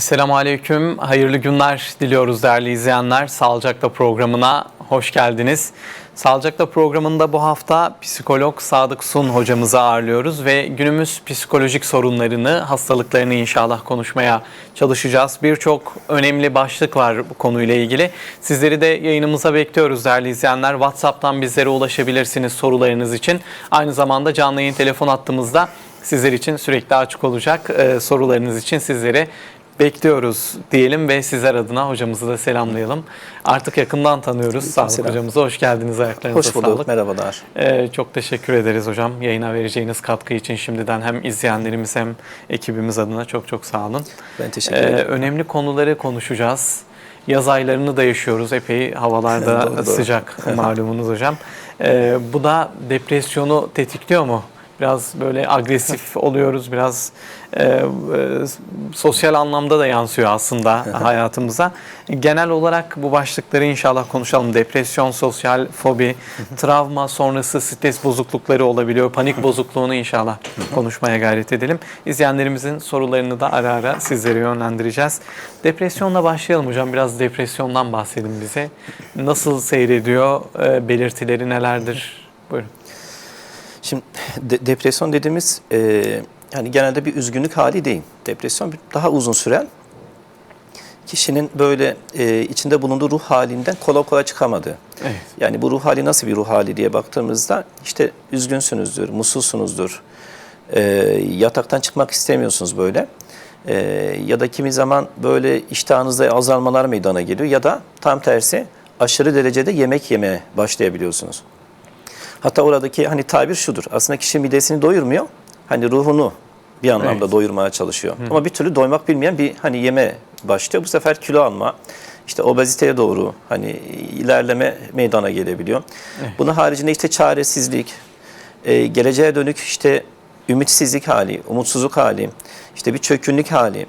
Selamun Aleyküm, hayırlı günler diliyoruz değerli izleyenler. Sağlıcakla programına hoş geldiniz. Sağlıcakla programında bu hafta psikolog Sadık Sun hocamızı ağırlıyoruz ve günümüz psikolojik sorunlarını, hastalıklarını inşallah konuşmaya çalışacağız. Birçok önemli başlık var bu konuyla ilgili. Sizleri de yayınımıza bekliyoruz değerli izleyenler. WhatsApp'tan bizlere ulaşabilirsiniz sorularınız için. Aynı zamanda canlı yayın telefon hattımızda sizler için sürekli açık olacak. Sorularınız için sizleri bekliyoruz diyelim ve sizler adına hocamızı da selamlayalım. Artık yakından tanıyoruz. Sağlık hocamıza hoş geldiniz. Ayaklarınıza hoş bulduk. Sağlık. Merhabalar. Çok teşekkür ederiz hocam. Yayına vereceğiniz katkı için şimdiden hem izleyenlerimiz hem ekibimiz adına çok sağ olun. Ben teşekkür ederim. Önemli konuları konuşacağız. Yaz aylarını da yaşıyoruz. Epey havalarda doğru. sıcak malumunuz hocam. Bu da depresyonu tetikliyor mu? Biraz böyle agresif oluyoruz, biraz sosyal anlamda da yansıyor aslında hayatımıza. Genel olarak bu başlıkları inşallah konuşalım. Depresyon, sosyal fobi, travma sonrası stres bozuklukları olabiliyor. Panik bozukluğunu inşallah konuşmaya gayret edelim. İzleyenlerimizin sorularını da ara ara sizlere yönlendireceğiz. Depresyonla başlayalım hocam. Biraz depresyondan bahsedin bize. Nasıl seyrediyor? Belirtileri nelerdir? Buyurun. Şimdi depresyon dediğimiz yani genelde bir üzgünlük hali değil. Depresyon daha uzun süren, kişinin böyle içinde bulunduğu ruh halinden kolay kolay çıkamadığı. Evet. Yani bu ruh hali nasıl bir ruh hali diye baktığımızda işte üzgünsünüzdür, mutsuzsunuzdur, yataktan çıkmak istemiyorsunuz böyle. Ya da kimi zaman böyle iştahınızda azalmalar meydana geliyor ya da tam tersi aşırı derecede yemek yemeye başlayabiliyorsunuz. Hatta oradaki hani tabir şudur. Aslında kişi midesini doyurmuyor. Hani ruhunu bir anlamda doyurmaya çalışıyor. Ama bir türlü doymak bilmeyen bir hani yeme başlıyor. Bu sefer kilo alma, işte obeziteye doğru hani ilerleme meydana gelebiliyor. Bunun haricinde işte çaresizlik, geleceğe dönük işte ümitsizlik hali, umutsuzluk hali, işte bir çökünlük hali.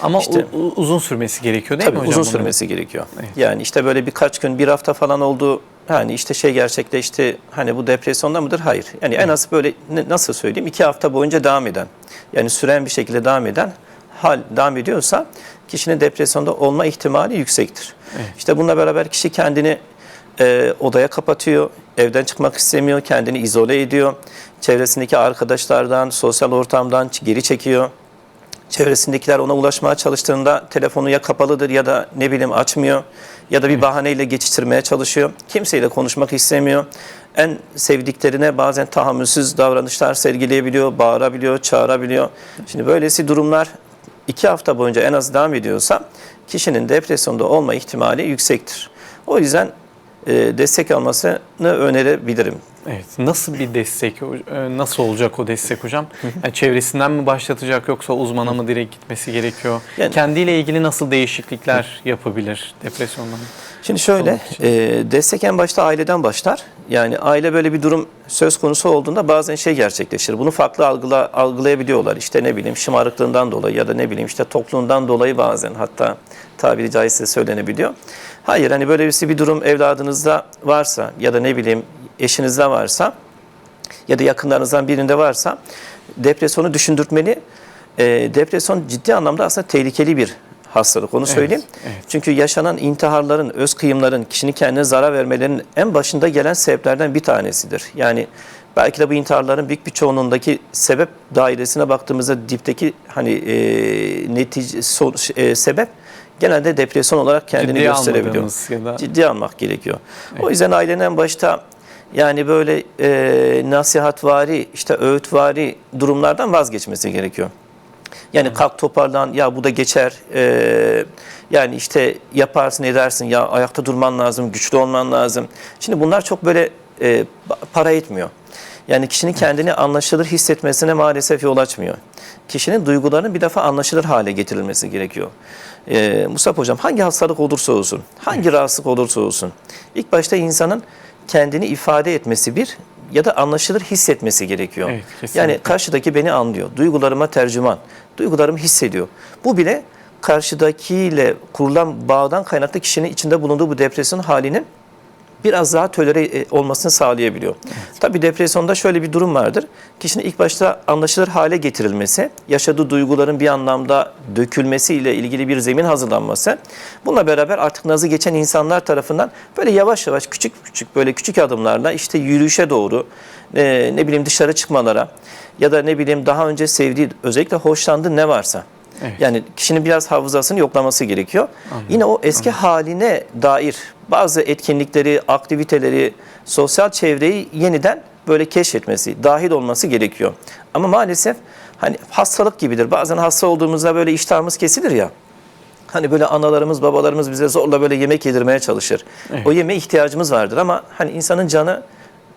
Ama işte, uzun sürmesi gerekiyor değil mi hocam? Tabii uzun sürmesi gerekiyor. Evet. Yani işte böyle birkaç gün, bir hafta falan oldu. Hani işte şey gerçekleşti, hani bu depresyonda mıdır? Hayır. Yani en az böyle nasıl söyleyeyim 2 hafta boyunca devam eden, yani süren bir şekilde devam eden hal devam ediyorsa kişinin depresyonda olma ihtimali yüksektir. Evet. İşte bununla beraber kişi kendini odaya kapatıyor, evden çıkmak istemiyor, kendini izole ediyor, çevresindeki arkadaşlardan, sosyal ortamdan geri çekiyor. Çevresindekiler ona ulaşmaya çalıştığında telefonu ya kapalıdır ya da ne bileyim açmıyor ya da bir bahaneyle geçiştirmeye çalışıyor. Kimseyle konuşmak istemiyor. En sevdiklerine bazen tahammülsüz davranışlar sergileyebiliyor, bağırabiliyor, çağırabiliyor. Şimdi böylesi durumlar 2 hafta boyunca en az devam ediyorsa kişinin depresyonda olma ihtimali yüksektir. O yüzden destek almasını önerebilirim. Evet. Nasıl bir destek, nasıl olacak o destek hocam? Yani çevresinden mi başlatacak yoksa uzmana mı direkt gitmesi gerekiyor? Yani, kendiyle ilgili nasıl değişiklikler yapabilir depresyondan? Şimdi şöyle, destek en başta aileden başlar. Yani aile böyle bir durum söz konusu olduğunda bazen şey gerçekleşir. Bunu farklı algılayabiliyorlar. İşte ne bileyim şımarıklığından dolayı ya da ne bileyim işte toplumdan dolayı bazen hatta tabiri caizse söylenebiliyor. Hayır, hani böyle bir durum evladınızda varsa ya da ne bileyim eşinizde varsa ya da yakınlarınızdan birinde varsa depresyonu düşündürtmeli. Depresyon ciddi anlamda aslında tehlikeli bir hastalık, onu söyleyeyim. Evet. Çünkü yaşanan intiharların, öz kıyımların, kişinin kendine zarar vermelerinin en başında gelen sebeplerden bir tanesidir. Yani belki de bu intiharların büyük bir çoğunluğundaki sebep dairesine baktığımızda dipteki hani sebep genelde depresyon olarak kendini gösterebiliyor. Ciddi almak gerekiyor. Evet. O yüzden ailenin en başta yani böyle nasihatvari, işte öğütvari durumlardan vazgeçmesi gerekiyor. Yani kalk toparlan, ya bu da geçer, yani işte yaparsın edersin, ya ayakta durman lazım, güçlü olman lazım. Şimdi bunlar çok böyle para etmiyor. Yani kişinin kendini anlaşılır hissetmesine maalesef yol açmıyor. Kişinin duygularının bir defa anlaşılır hale getirilmesi gerekiyor. Mustafa Hocam, hangi hastalık olursa olsun, hangi rahatsızlık olursa olsun, ilk başta insanın kendini ifade etmesi ya da anlaşılır hissetmesi gerekiyor. Evet, yani karşıdaki beni anlıyor, duygularıma tercüman, duygularımı hissediyor. Bu bile karşıdakiyle kurulan bağdan kaynaklı kişinin içinde bulunduğu bu depresyon halinin biraz daha tolere olmasını sağlayabiliyor. Tabii depresyonda şöyle bir durum vardır. Kişinin ilk başta anlaşılır hale getirilmesi, yaşadığı duyguların bir anlamda dökülmesiyle ilgili bir zemin hazırlanması. Bununla beraber artık nazı geçen insanlar tarafından böyle yavaş yavaş böyle küçük adımlarla işte yürüyüşe doğru ne bileyim dışarı çıkmalara ya da ne bileyim daha önce sevdiği özellikle hoşlandığı ne varsa. Evet. Yani kişinin biraz hafızasını yoklaması gerekiyor. Yine o eski haline dair bazı etkinlikleri, aktiviteleri, sosyal çevreyi yeniden böyle keşfetmesi, dahil olması gerekiyor. Ama maalesef hani hastalık gibidir. Bazen hasta olduğumuzda böyle iştahımız kesilir ya. Hani böyle analarımız, babalarımız bize zorla böyle yemek yedirmeye çalışır. Evet. O yemeğe ihtiyacımız vardır ama hani insanın canı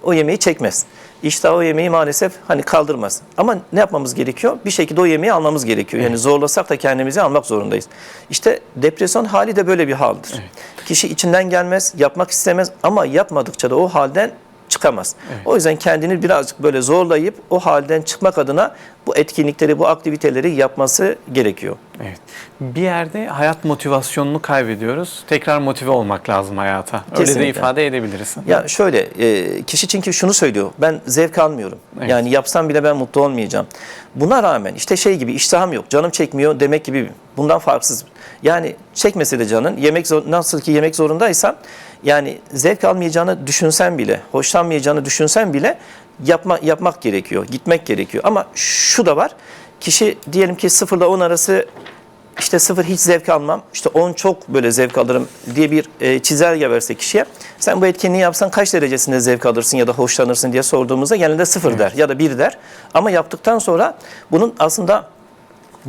o yemeği çekmez. İştah o yemeği maalesef hani kaldırmaz. Ama ne yapmamız gerekiyor? Bir şekilde o yemeği almamız gerekiyor. Yani zorlasak da kendimizi almak zorundayız. İşte depresyon hali de böyle bir haldir. Evet. Kişi içinden gelmez, yapmak istemez ama yapmadıkça da o halden çıkamaz. Evet. O yüzden kendini birazcık böyle zorlayıp o halden çıkmak adına bu etkinlikleri, bu aktiviteleri yapması gerekiyor. Evet. Bir yerde hayat motivasyonunu kaybediyoruz. Tekrar motive olmak lazım hayata. Öyle de Kesinlikle. ifade edebiliriz. Ya şöyle, kişi çünkü şunu söylüyor, ben zevk almıyorum. Evet. Yani yapsam bile ben mutlu olmayacağım. Buna rağmen işte şey gibi, iştahım yok, canım çekmiyor demek gibi bundan farksız. Yani çekmese de canın, nasıl ki yemek zorundaysan, yani zevk almayacağını düşünsen bile, hoşlanmayacağını düşünsen bile yapmak gerekiyor, gitmek gerekiyor. Ama şu da var, kişi diyelim ki 0 ile 10 arası işte 0 hiç zevk almam, işte 10 çok böyle zevk alırım diye bir çizelge verse kişiye, sen bu etkinliği yapsan kaç derecesinde zevk alırsın ya da hoşlanırsın diye sorduğumuzda genelde 0 der ya da 1 der. Ama yaptıktan sonra bunun aslında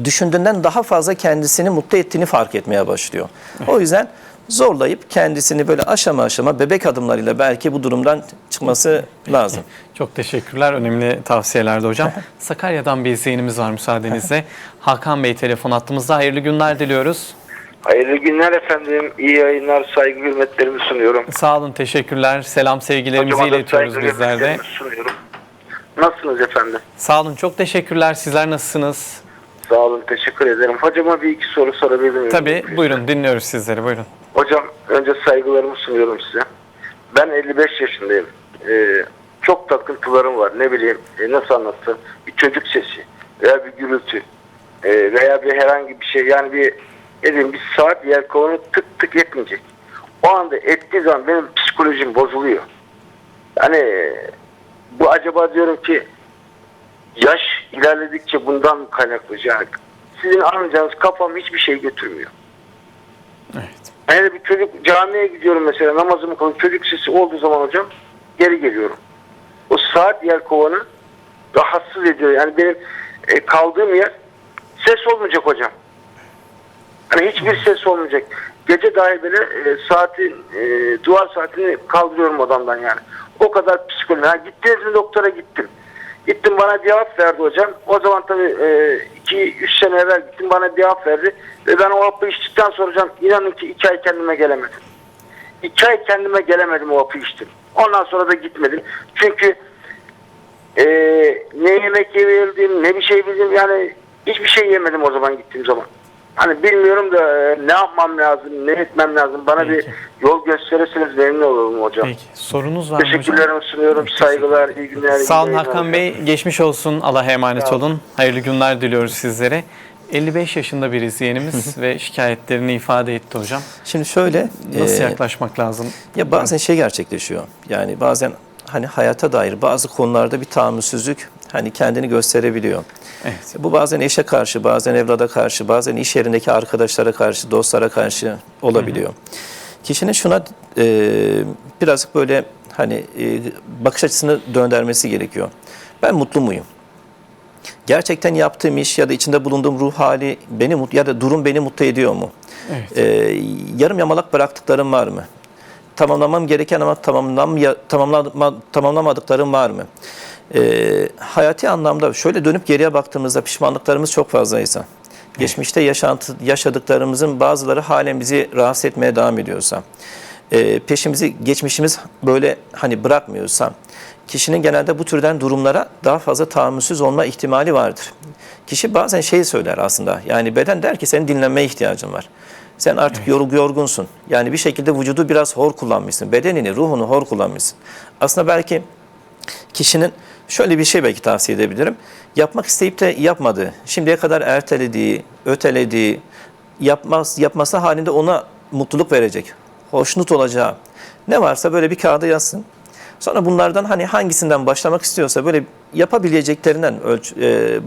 düşündüğünden daha fazla kendisini mutlu ettiğini fark etmeye başlıyor. O yüzden zorlayıp kendisini böyle aşama aşama bebek adımlarıyla belki bu durumdan çıkması lazım. Çok teşekkürler. Önemli tavsiyelerdi hocam. Sakarya'dan bir izleyenimiz var müsaadenizle. Hakan Bey telefon attığımızda hayırlı günler diliyoruz. Hayırlı günler efendim. İyi yayınlar, saygı hürmetlerimi sunuyorum. Sağ olun, teşekkürler. Selam sevgilerimizi Hocama da iletiyoruz saygı bizler de. hürmetlerimi sunuyorum. Nasılsınız efendim? Sağ olun, çok teşekkürler. Sizler nasılsınız? Sağ olun, teşekkür ederim. Hocama bir iki soru sorabilir miyim? Tabii, buyurun dinliyoruz sizleri, buyurun. Hocam önce saygılarımı sunuyorum size. Ben 55 yaşındayım. Çok takıntılarım var. Ne bileyim, nasıl anlatsam, bir çocuk sesi veya bir gürültü veya bir herhangi bir şey, yani bir saat yelkovanı tık tık etmeyecek. O anda ettiği zaman benim psikolojim bozuluyor. Yani bu acaba diyorum ki yaş ilerledikçe bundan mı kaynaklı? Yani sizin anlayacağınız, kafam hiçbir şey götürmüyor. Evet. Yani bir çocuk, camiye gidiyorum mesela, namazımı kılıp çocuk sesi olduğu zaman hocam geri geliyorum. O saat yelkovanı rahatsız ediyor. Yani benim kaldığım yer ses olmayacak hocam. Hani hiçbir ses olmayacak. Gece dahi böyle duvar saatini kaldırıyorum odamdan yani. O kadar psikolojik. Yani gittiniz mi doktora? Gittim. Gittim, bana cevap verdi hocam. O zaman tabii 2-3 sene evvel gittim, bana cevap verdi. Ve ben o hapı içtikten sonra hocam inanın ki 2 ay kendime gelemedim. 2 ay kendime gelemedim, o hapı içtim. Ondan sonra da gitmedim. Çünkü ne yemek yemedim, ne bir şey bildim. Yani hiçbir şey yemedim o zaman gittiğim zaman. Hani bilmiyorum da ne yapmam lazım, ne etmem lazım. Bana Peki. bir yol gösterirseniz memnun olurum hocam. Peki, sorunuz var mı hocam? Teşekkürlerimi sunuyorum. Saygılar, iyi günler. iyi Sağ olun yayınlar Hakan hocam. Bey. Geçmiş olsun. Allah'a emanet Sağ olun. olun. Hayırlı günler diliyoruz sizlere. 55 yaşında bir izleyenimiz ve şikayetlerini ifade etti hocam. Şimdi şöyle, Nasıl yaklaşmak lazım? ya bazen şey gerçekleşiyor. Yani bazen hani hayata dair bazı konularda bir tahammülsüzlük hani kendini gösterebiliyor. Evet. Bu bazen eşe karşı, bazen evlada karşı, bazen iş yerindeki arkadaşlara karşı, dostlara karşı olabiliyor. Kişinin şuna birazcık böyle hani bakış açısını döndürmesi gerekiyor. Ben mutlu muyum? Gerçekten yaptığım iş ya da içinde bulunduğum ruh hali ya da durum beni mutlu ediyor mu? Evet. Yarım yamalak bıraktıklarım var mı? Tamamlamam gereken ama tamamlamadıklarım var mı? Hayati anlamda şöyle dönüp geriye baktığımızda pişmanlıklarımız çok fazlaysa, geçmişte yaşadıklarımızın bazıları halen bizi rahatsız etmeye devam ediyorsa, geçmişimiz böyle hani bırakmıyorsa, kişinin genelde bu türden durumlara daha fazla tahammülsüz olma ihtimali vardır. Kişi bazen şey söyler aslında, yani beden der ki senin dinlenmeye ihtiyacın var. Sen artık yorgunsun. Yani bir şekilde vücudu biraz hor kullanmışsın. Bedenini, ruhunu hor kullanmışsın. Aslında belki kişinin şöyle bir şey belki tavsiye edebilirim. Yapmak isteyip de yapmadığı, şimdiye kadar ertelediği, ötelediği, yapması halinde ona mutluluk verecek, hoşnut olacağı ne varsa böyle bir kağıda yazsın. Sonra bunlardan hani hangisinden başlamak istiyorsa böyle yapabileceklerinden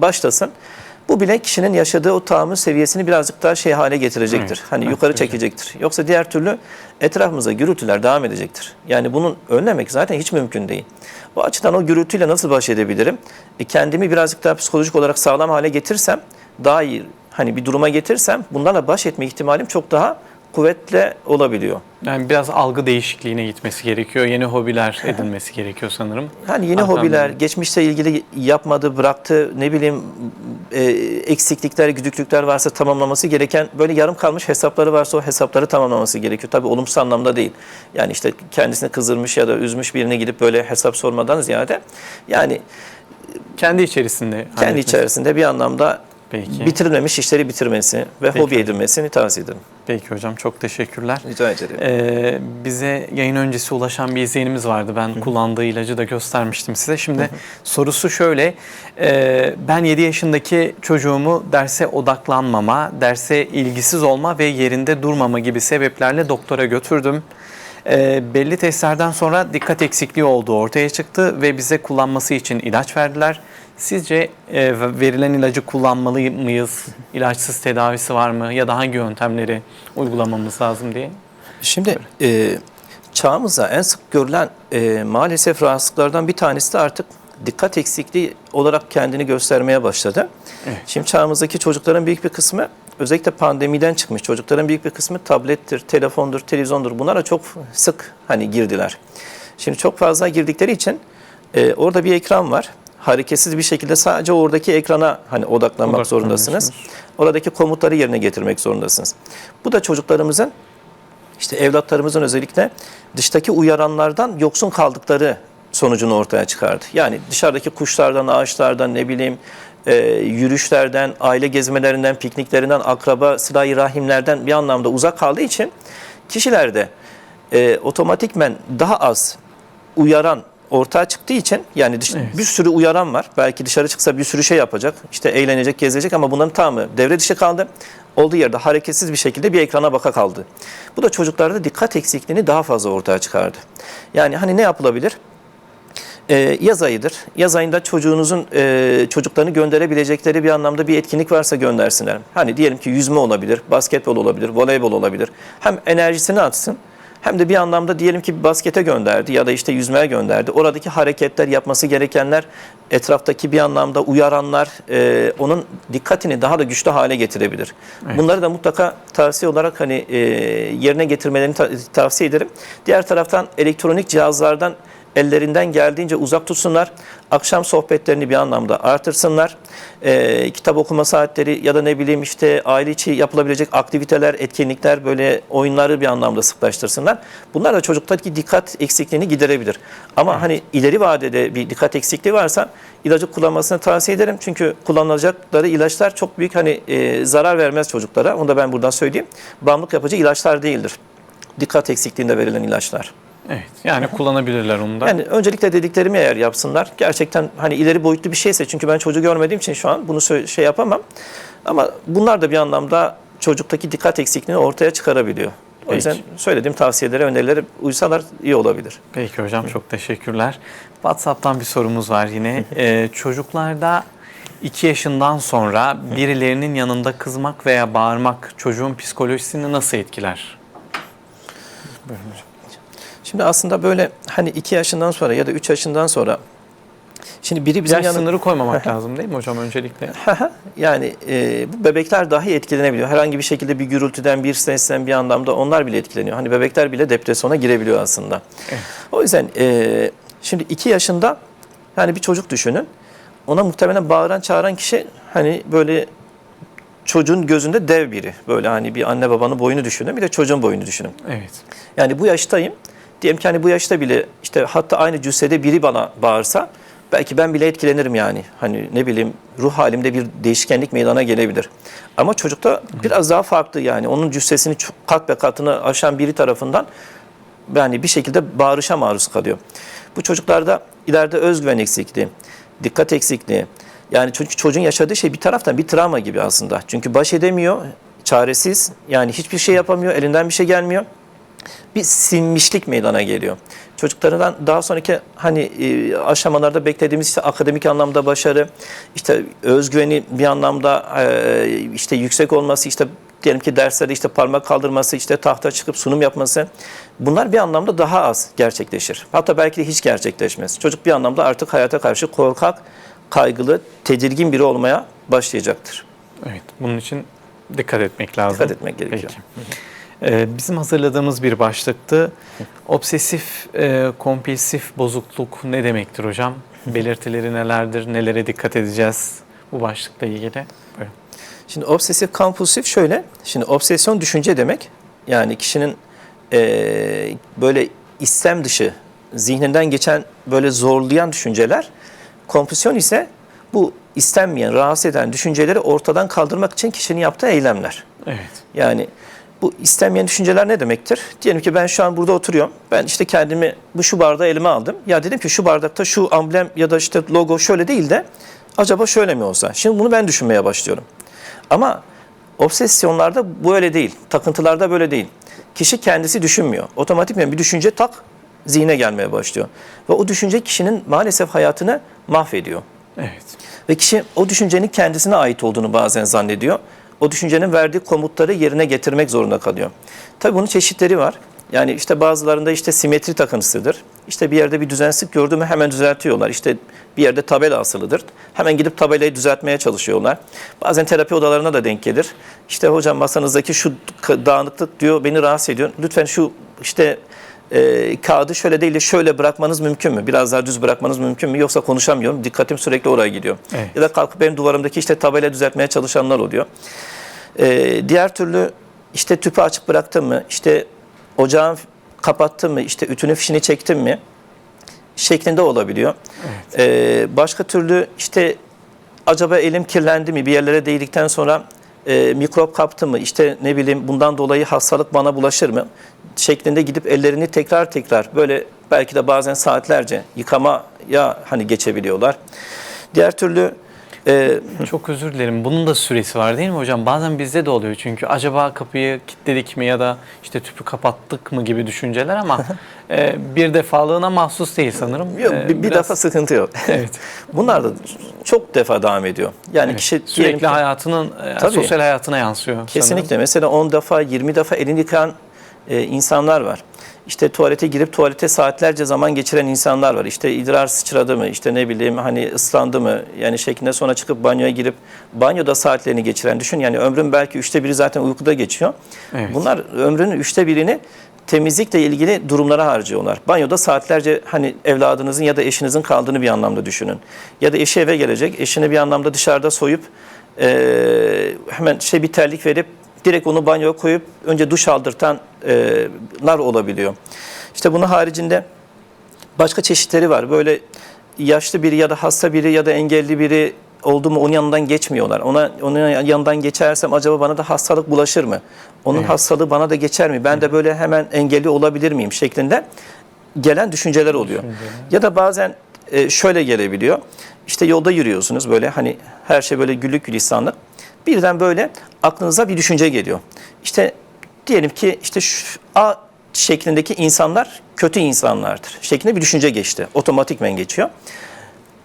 başlasın. Bu bile kişinin yaşadığı o tahammül seviyesini birazcık daha şey hale getirecektir. Evet, Hani evet, yukarı hocam. çekecektir. Yoksa diğer türlü etrafımıza gürültüler devam edecektir. Yani bunun önlemek zaten hiç mümkün değil. Bu açıdan o gürültüyle nasıl baş edebilirim? Kendimi birazcık daha psikolojik olarak sağlam hale getirsem, daha iyi hani bir duruma getirsem bunlarla baş etme ihtimalim çok daha kuvvetli olabiliyor. Yani biraz algı değişikliğine gitmesi gerekiyor. Yeni hobiler edinmesi gerekiyor sanırım. Hani yeni Arkamda. hobiler, geçmişle ilgili yapmadığı, bıraktığı ne bileyim eksiklikler, güdüklükler varsa tamamlaması gereken, böyle yarım kalmış hesapları varsa o hesapları tamamlaması gerekiyor. Tabii olumsuz anlamda değil. Yani işte kendisini kızdırmış ya da üzmüş birine gidip böyle hesap sormadan ziyade yani Kendi içerisinde. kendi halletmesi. içerisinde bir anlamda Peki. bitirilmemiş işleri bitirmesi ve Peki hobi hocam. edinmesini tavsiye ederim. Peki hocam, çok teşekkürler. Rica ederim. Bize yayın öncesi ulaşan bir izleyenimiz vardı. Ben kullandığı ilacı da göstermiştim size. Şimdi sorusu şöyle. Ben 7 yaşındaki çocuğumu derse odaklanmama, derse ilgisiz olma ve yerinde durmama gibi sebeplerle doktora götürdüm. Belli testlerden sonra dikkat eksikliği olduğu ortaya çıktı ve bize kullanması için ilaç verdiler. Sizce verilen ilacı kullanmalı mıyız? İlaçsız tedavisi var mı? Ya da hangi yöntemleri uygulamamız lazım diye? Şimdi çağımızda en sık görülen maalesef rahatsızlıklardan bir tanesi de artık dikkat eksikliği olarak kendini göstermeye başladı. Evet. Şimdi çağımızdaki çocukların büyük bir kısmı, özellikle pandemiden çıkmış çocukların büyük bir kısmı tablettir, telefondur, televizyondur. Bunlara çok sık hani girdiler. Şimdi çok fazla girdikleri için orada bir ekran var. Hareketsiz bir şekilde sadece oradaki ekrana hani odaklanmak zorundasınız. Oradaki komutları yerine getirmek zorundasınız. Bu da çocuklarımızın, işte evlatlarımızın özellikle dıştaki uyaranlardan yoksun kaldıkları sonucunu ortaya çıkardı. Yani dışarıdaki kuşlardan, ağaçlardan, ne bileyim yürüyüşlerden, aile gezmelerinden, pikniklerinden, akraba, sıla-i rahimlerden bir anlamda uzak kaldığı için kişilerde otomatikmen daha az uyaran ortaya çıktığı için, yani bir sürü uyaran var. Belki dışarı çıksa bir sürü şey yapacak. İşte eğlenecek, gezecek ama bunların tamamı devre dışı kaldı. Olduğu yerde hareketsiz bir şekilde bir ekrana baka kaldı. Bu da çocuklarda dikkat eksikliğini daha fazla ortaya çıkardı. Yani hani ne yapılabilir? Yaz ayıdır. Yaz ayında çocuğunuzun çocuklarını gönderebilecekleri bir anlamda bir etkinlik varsa göndersinler. Hani diyelim ki yüzme olabilir, basketbol olabilir, voleybol olabilir. Hem enerjisini atsın, hem de bir anlamda diyelim ki baskete gönderdi ya da işte yüzmeye gönderdi. Oradaki hareketler, yapması gerekenler, etraftaki bir anlamda uyaranlar onun dikkatini daha da güçlü hale getirebilir. Evet. Bunları da mutlaka tavsiye olarak hani yerine getirmelerini tavsiye ederim. Diğer taraftan elektronik cihazlardan ellerinden geldiğince uzak tutsunlar. Akşam sohbetlerini bir anlamda artırsınlar. Kitap okuma saatleri ya da ne bileyim işte aile içi yapılabilecek aktiviteler, etkinlikler, böyle oyunları bir anlamda sıklaştırsınlar. Bunlar da çocuktaki dikkat eksikliğini giderebilir. Ama hani ileri vadede bir dikkat eksikliği varsa ilacı kullanmasını tavsiye ederim. Çünkü kullanılacakları ilaçlar çok büyük hani zarar vermez çocuklara. Onu da ben buradan söyleyeyim. Bağımlılık yapıcı ilaçlar değildir. Dikkat eksikliğinde verilen ilaçlar. Evet, yani kullanabilirler onu da. Yani öncelikle dediklerimi eğer yapsınlar, gerçekten hani ileri boyutlu bir şeyse, çünkü ben çocuğu görmediğim için şu an bunu şey yapamam. Ama bunlar da bir anlamda çocuktaki dikkat eksikliğini ortaya çıkarabiliyor. O yüzden söylediğim tavsiyelere, önerilere uysalar iyi olabilir. Peki hocam, çok teşekkürler. WhatsApp'tan bir sorumuz var yine. Çocuklarda 2 yaşından sonra birilerinin yanında kızmak veya bağırmak çocuğun psikolojisini nasıl etkiler? Buyurun hocam. Şimdi aslında böyle hani 2 yaşından sonra ya da 3 yaşından sonra, şimdi biri bizim Yaş sınırı koymamak lazım değil mi hocam öncelikle? Yani bu bebekler dahi etkilenebiliyor. Herhangi bir şekilde bir gürültüden, bir sesten bir anlamda onlar bile etkileniyor. Hani bebekler bile depresyona girebiliyor aslında. Evet. O yüzden şimdi 2 yaşında yani bir çocuk düşünün. Ona muhtemelen bağıran, çağıran kişi hani böyle çocuğun gözünde dev biri. Böyle hani bir anne babanın boyunu düşünün, bir de çocuğun boyunu düşünün. Evet. Yani bu yaştayım. Diyelim ki hani bu yaşta bile işte hatta aynı cüssede biri bana bağırsa belki ben bile etkilenirim yani. Hani ne bileyim ruh halimde bir değişkenlik meydana gelebilir. Ama çocukta biraz daha farklı yani. Onun cüssesini kat be katını aşan biri tarafından yani bir şekilde bağırışa maruz kalıyor. Bu çocuklarda ileride özgüven eksikliği, dikkat eksikliği. Yani çocuğun yaşadığı şey bir taraftan bir travma gibi aslında. Çünkü baş edemiyor, çaresiz. Yani hiçbir şey yapamıyor, elinden bir şey gelmiyor. Bir sinmişlik meydana geliyor. Çocuklardan daha sonraki hani aşamalarda beklediğimiz işte akademik anlamda başarı, işte özgüveni bir anlamda işte yüksek olması, işte diyelim ki derslerde işte parmak kaldırması, işte tahta çıkıp sunum yapması, bunlar bir anlamda daha az gerçekleşir. Hatta belki de hiç gerçekleşmez. Çocuk bir anlamda artık hayata karşı korkak, kaygılı, tedirgin biri olmaya başlayacaktır. Evet, bunun için dikkat etmek lazım. Dikkat etmek gerekiyor. Peki. Bizim hazırladığımız bir başlıktı. Obsesif kompulsif bozukluk ne demektir hocam? Belirtileri nelerdir? Nelere dikkat edeceğiz bu başlıkla ilgili? Buyurun. Şimdi obsesif kompulsif şöyle. Şimdi obsesyon düşünce demek. Yani kişinin böyle istem dışı zihninden geçen böyle zorlayan düşünceler. Kompulsyon ise bu istenmeyen, rahatsız eden düşünceleri ortadan kaldırmak için kişinin yaptığı eylemler. Evet. Yani bu istenmeyen düşünceler ne demektir? Diyelim ki ben şu an burada oturuyorum. Ben işte kendimi şu bardağı elime aldım. Ya dedim ki şu bardakta şu amblem ya da işte logo şöyle değil de acaba şöyle mi olsa? Şimdi bunu ben düşünmeye başlıyorum. Ama obsesyonlarda bu öyle değil. Takıntılarda böyle değil. Kişi kendisi düşünmüyor. Otomatikman bir düşünce zihne gelmeye başlıyor. Ve o düşünce kişinin maalesef hayatını mahvediyor. Evet. Ve kişi o düşüncenin kendisine ait olduğunu bazen zannediyor. O düşüncenin verdiği komutları yerine getirmek zorunda kalıyor. Tabii bunun çeşitleri var. Yani işte bazılarında işte simetri takıntısıdır. İşte bir yerde bir düzensizlik gördü mü hemen düzeltiyorlar. İşte bir yerde tabela asılıdır. Hemen gidip tabelayı düzeltmeye çalışıyorlar. Bazen terapi odalarına da denk gelir. İşte hocam masanızdaki şu dağınıklık diyor beni rahatsız ediyor. Lütfen şu işte kağıdı şöyle değil de şöyle bırakmanız mümkün mü? Biraz daha düz bırakmanız mümkün mü? Yoksa konuşamıyorum. Dikkatim sürekli oraya gidiyor. Evet. Ya da kalkıp benim duvarımdaki işte tabelayı düzeltmeye çalışanlar oluyor. Diğer türlü işte tüpü açık bıraktım mı? İşte ocağın kapattım mı? İşte ütünün fişini çektim mi? Şeklinde olabiliyor. Evet. Başka türlü işte acaba elim kirlendi mi? Bir yerlere değdikten sonra mikrop kaptı mı? İşte ne bileyim bundan dolayı hastalık bana bulaşır mı? Şeklinde gidip ellerini tekrar böyle belki de bazen saatlerce yıkamaya hani geçebiliyorlar. Diğer türlü çok özür dilerim. Bunun da süresi var değil mi hocam? Bazen bizde de oluyor çünkü acaba kapıyı kilitledik mi ya da işte tüpü kapattık mı gibi düşünceler ama bir defalığına mahsus değil sanırım. Yok, bir defa sıkıntı yok. Evet. Bunlar da çok defa devam ediyor. Yani Evet. kişi Sürekli hayatının, sosyal hayatına yansıyor. Kesinlikle. Sanırım. Mesela 10 defa, 20 defa elini yıkayan insanlar var. İşte tuvalete girip tuvalete saatlerce zaman geçiren insanlar var. İşte idrar sıçradı mı, işte ne bileyim hani ıslandı mı yani şeklinde sonra çıkıp banyoya girip banyoda saatlerini geçiren düşün. Yani ömrün belki 1/3 zaten uykuda geçiyor. Evet. Bunlar ömrünün 1/3'ini temizlikle ilgili durumlara harcıyorlar. Banyoda saatlerce hani evladınızın ya da eşinizin kaldığını bir anlamda düşünün. Ya da eşi eve gelecek, eşini bir anlamda dışarıda soyup hemen bir terlik verip direkt onu banyoya koyup önce duş aldırtanlar olabiliyor. İşte bunun haricinde başka çeşitleri var. Böyle yaşlı biri ya da hasta biri ya da engelli biri oldu mu onun yanından geçmiyorlar. Onun yanından geçersem acaba bana da hastalık bulaşır mı? Onun hastalığı bana da geçer mi? Ben de böyle hemen engelli olabilir miyim şeklinde gelen düşünceler oluyor. Ya da bazen şöyle gelebiliyor. İşte yolda yürüyorsunuz böyle hani her şey böyle güllük gülistanlık. Birden böyle aklınıza bir düşünce geliyor. İşte diyelim ki işte şu A şeklindeki insanlar kötü insanlardır şeklinde bir düşünce geçti. Otomatikmen geçiyor.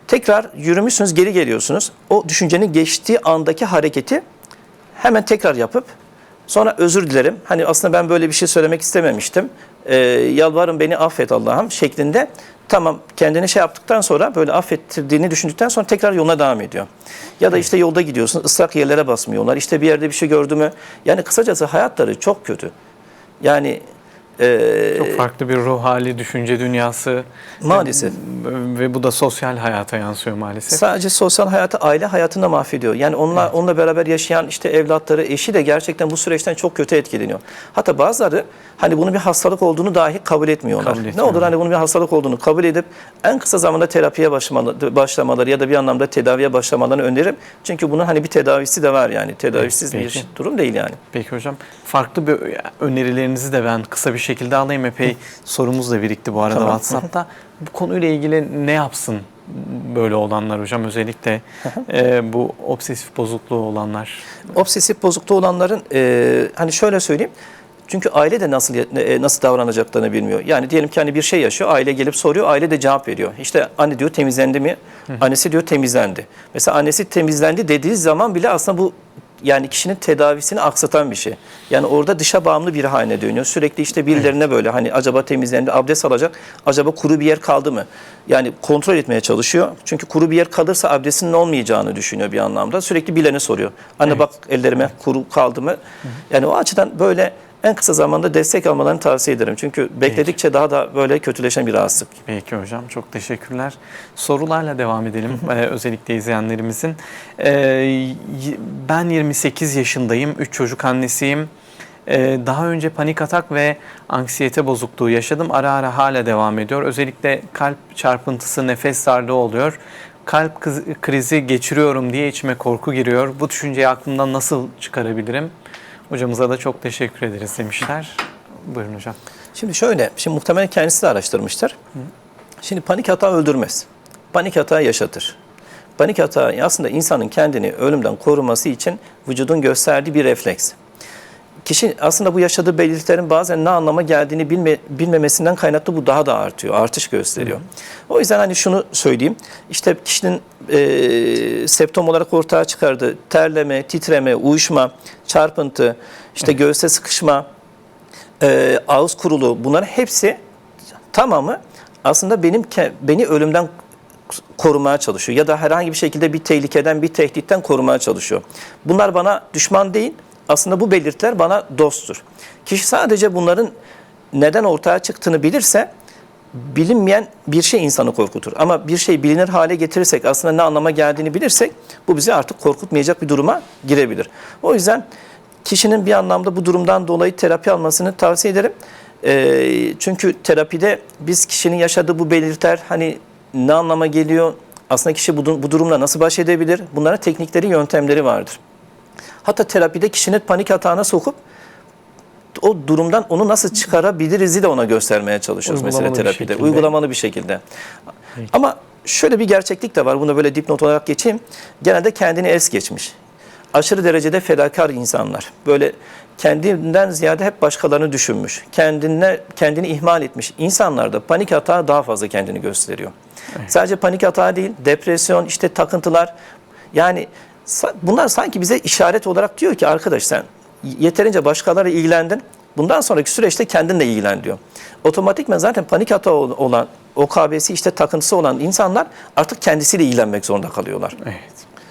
Tekrar yürümüşsünüz, geri geliyorsunuz. O düşüncenin geçtiği andaki hareketi hemen tekrar yapıp sonra özür dilerim. Hani aslında ben böyle bir şey söylemek istememiştim. Yalvarırım beni affet Allah'ım şeklinde. Tamam kendini yaptıktan sonra böyle affettirdiğini düşündükten sonra tekrar yoluna devam ediyor. Ya da işte yolda gidiyorsun ıslak yerlere basmıyorlar. İşte bir yerde bir şey gördü mü? Yani kısacası hayatları çok kötü. Yani Çok farklı bir ruh hali, düşünce dünyası. Maalesef. Ve bu da sosyal hayata yansıyor maalesef. Sadece sosyal hayatı, aile hayatını da mahvediyor. Yani onunla beraber yaşayan işte evlatları, eşi de gerçekten bu süreçten çok kötü etkileniyor. Hatta bazıları hani bunun bir hastalık olduğunu dahi kabul etmiyorlar. Ne olur hani bunun bir hastalık olduğunu kabul edip en kısa zamanda terapiye başlamaları ya da bir anlamda tedaviye başlamalarını öneririm. Çünkü bunun hani bir tedavisi de var yani. Tedavisiz bir durum değil yani. Peki hocam. Farklı bir önerilerinizi de ben kısa bir şekilde alayım. Epey sorumuz da birikti bu arada WhatsApp'ta. Bu konuyla ilgili ne yapsın böyle olanlar hocam? Özellikle bu obsesif bozukluğu olanlar. Obsesif bozukluğu olanların hani şöyle söyleyeyim. Çünkü aile de nasıl davranacaklarını bilmiyor. Yani diyelim ki hani bir şey yaşıyor, aile gelip soruyor, aile de cevap veriyor. İşte anne diyor temizlendi mi? Annesi diyor temizlendi. Mesela annesi temizlendi dediği zaman bile aslında bu yani kişinin tedavisini aksatan bir şey. Yani orada dışa bağımlı bir haline dönüyor. Sürekli işte birilerine böyle hani acaba temizlendi, abdest alacak, acaba kuru bir yer kaldı mı? Yani kontrol etmeye çalışıyor. Çünkü kuru bir yer kalırsa abdestinin olmayacağını düşünüyor bir anlamda. Sürekli birilerine soruyor. Anne bak ellerime kuru kaldı mı? Yani o açıdan böyle en kısa zamanda destek almalarını tavsiye ederim. Çünkü bekledikçe daha da böyle kötüleşen bir rahatsızlık. Peki hocam, çok teşekkürler. Sorularla devam edelim. Özellikle izleyenlerimizin. Ben 28 yaşındayım, 3 çocuk annesiyim. Daha önce panik atak ve anksiyete bozukluğu yaşadım. Ara ara hala devam ediyor. Özellikle kalp çarpıntısı, nefes darlığı oluyor. Kalp krizi geçiriyorum diye içime korku giriyor. Bu düşünceyi aklımdan nasıl çıkarabilirim? Hocamıza da çok teşekkür ederiz demişler. Buyurun hocam. Şimdi şöyle, muhtemelen kendisi de araştırmışlar. Şimdi panik hata öldürmez. Panik hata yaşatır. Panik hata aslında insanın kendini ölümden koruması için vücudun gösterdiği bir refleks. Kişi aslında bu yaşadığı belirtilerin bazen ne anlama geldiğini bilmemesinden kaynaklı bu daha da artıyor, artış gösteriyor. O yüzden hani şunu söyleyeyim, işte kişinin septom olarak ortaya çıkardığı terleme, titreme, uyuşma, çarpıntı, işte göğüste sıkışma, ağız kuruluğu, bunların hepsi tamamı aslında beni ölümden korumaya çalışıyor ya da herhangi bir şekilde bir tehlikeden, bir tehditten korumaya çalışıyor. Bunlar bana düşman değil. Aslında bu belirtiler bana dosttur. Kişi sadece bunların neden ortaya çıktığını bilirse bilinmeyen bir şey insanı korkutur. Ama bir şey bilinir hale getirirsek, aslında ne anlama geldiğini bilirsek bu bizi artık korkutmayacak bir duruma girebilir. O yüzden kişinin bir anlamda bu durumdan dolayı terapi almasını tavsiye ederim. Çünkü terapide biz kişinin yaşadığı bu belirtiler hani ne anlama geliyor, aslında kişi bu durumla nasıl baş edebilir, bunların teknikleri, yöntemleri vardır. Hatta terapide kişinin panik hatağına sokup o durumdan onu nasıl çıkarabiliriz'i de ona göstermeye çalışıyoruz mesela terapide. Uygulamalı bir şekilde. Ama şöyle bir gerçeklik de var. Bunu böyle dipnot olarak geçeyim. Genelde kendini es geçmiş. Aşırı derecede fedakar insanlar. Böyle kendinden ziyade hep başkalarını düşünmüş. Kendini ihmal etmiş. İnsanlarda panik hata daha fazla kendini gösteriyor. Evet. Sadece panik hata değil, depresyon, işte takıntılar. Yani bunlar sanki bize işaret olarak diyor ki arkadaş sen yeterince başkalarıyla ilgilendin. Bundan sonraki süreçte kendinle ilgilen diyor. Otomatikman zaten panik hata olan, OKB'si işte takıntısı olan insanlar artık kendisiyle ilgilenmek zorunda kalıyorlar. Evet.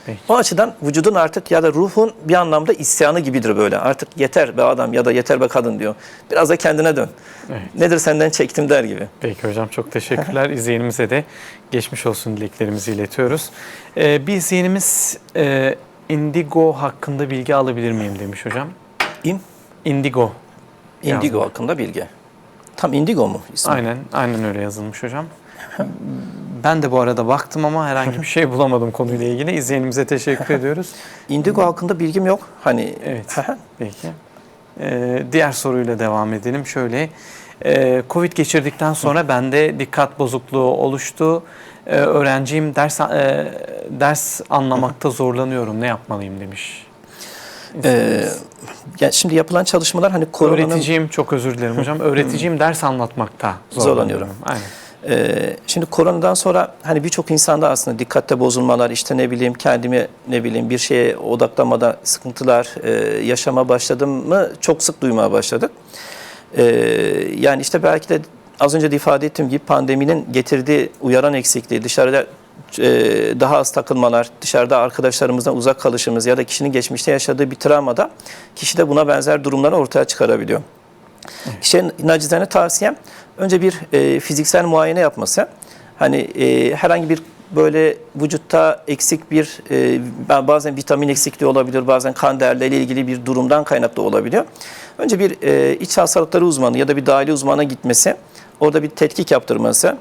Peki. O açıdan vücudun artık ya da ruhun bir anlamda isyanı gibidir böyle. Artık yeter be adam ya da yeter be kadın diyor. Biraz da kendine dön. Evet. Nedir senden çektim der gibi. Peki hocam, çok teşekkürler. İzleyenimize de geçmiş olsun dileklerimizi iletiyoruz. Bir izleyenimiz indigo hakkında bilgi alabilir miyim demiş hocam. Indigo. Indigo hakkında bilgi. Tam indigo mu ismi? Aynen öyle yazılmış hocam. Ben de bu arada baktım ama herhangi bir şey bulamadım konuyla ilgili. İzleyenimize teşekkür ediyoruz. Indigo hakkında bilgim yok. Hani evet. Peki. Diğer soruyla devam edelim. Şöyle, Covid geçirdikten sonra bende dikkat bozukluğu oluştu. Öğrenciyim, ders anlamakta zorlanıyorum. Ne yapmalıyım demiş. Yani şimdi yapılan çalışmalar hani koronanın... Öğreticiyim, çok özür dilerim hocam. Öğreticiyim, ders anlatmakta zorlanıyorum. Aynen. Şimdi koronadan sonra hani birçok insanda aslında dikkatte bozulmalar, işte bir şeye odaklanmada sıkıntılar yaşama başladım mı çok sık duymaya başladık. Yani işte belki de az önce de ifade ettiğim gibi pandeminin getirdiği uyaran eksikliği, dışarıda daha az takılmalar, dışarıda arkadaşlarımızdan uzak kalışımız ya da kişinin geçmişte yaşadığı bir travmada kişi de buna benzer durumları ortaya çıkarabiliyor. Kişinin nacizane tavsiyem önce bir fiziksel muayene yapması. Hani herhangi bir böyle vücutta eksik bir bazen vitamin eksikliği olabilir, bazen kan değerleriyle ilgili bir durumdan kaynaklı olabiliyor. Önce bir iç hastalıkları uzmanı ya da bir dahiliye uzmanına gitmesi, orada bir tetkik yaptırması.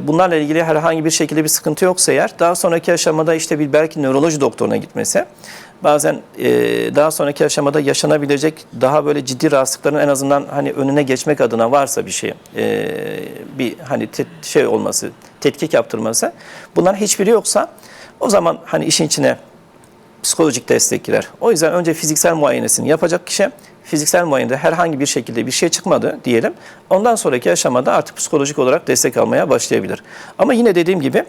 Bunlarla ilgili herhangi bir şekilde bir sıkıntı yoksa eğer daha sonraki aşamada işte bir belki nöroloji doktoruna gitmesi, bazen daha sonraki aşamada yaşanabilecek daha böyle ciddi rahatsızlıkların en azından hani önüne geçmek adına varsa bir şey bir hani şey olması, tetkik yaptırması, bunların hiçbiri yoksa o zaman hani işin içine psikolojik destek girer. O yüzden önce fiziksel muayenesini yapacak kişi, fiziksel muayenede herhangi bir şekilde bir şey çıkmadı diyelim. Ondan sonraki aşamada artık psikolojik olarak destek almaya başlayabilir. Ama yine dediğim gibi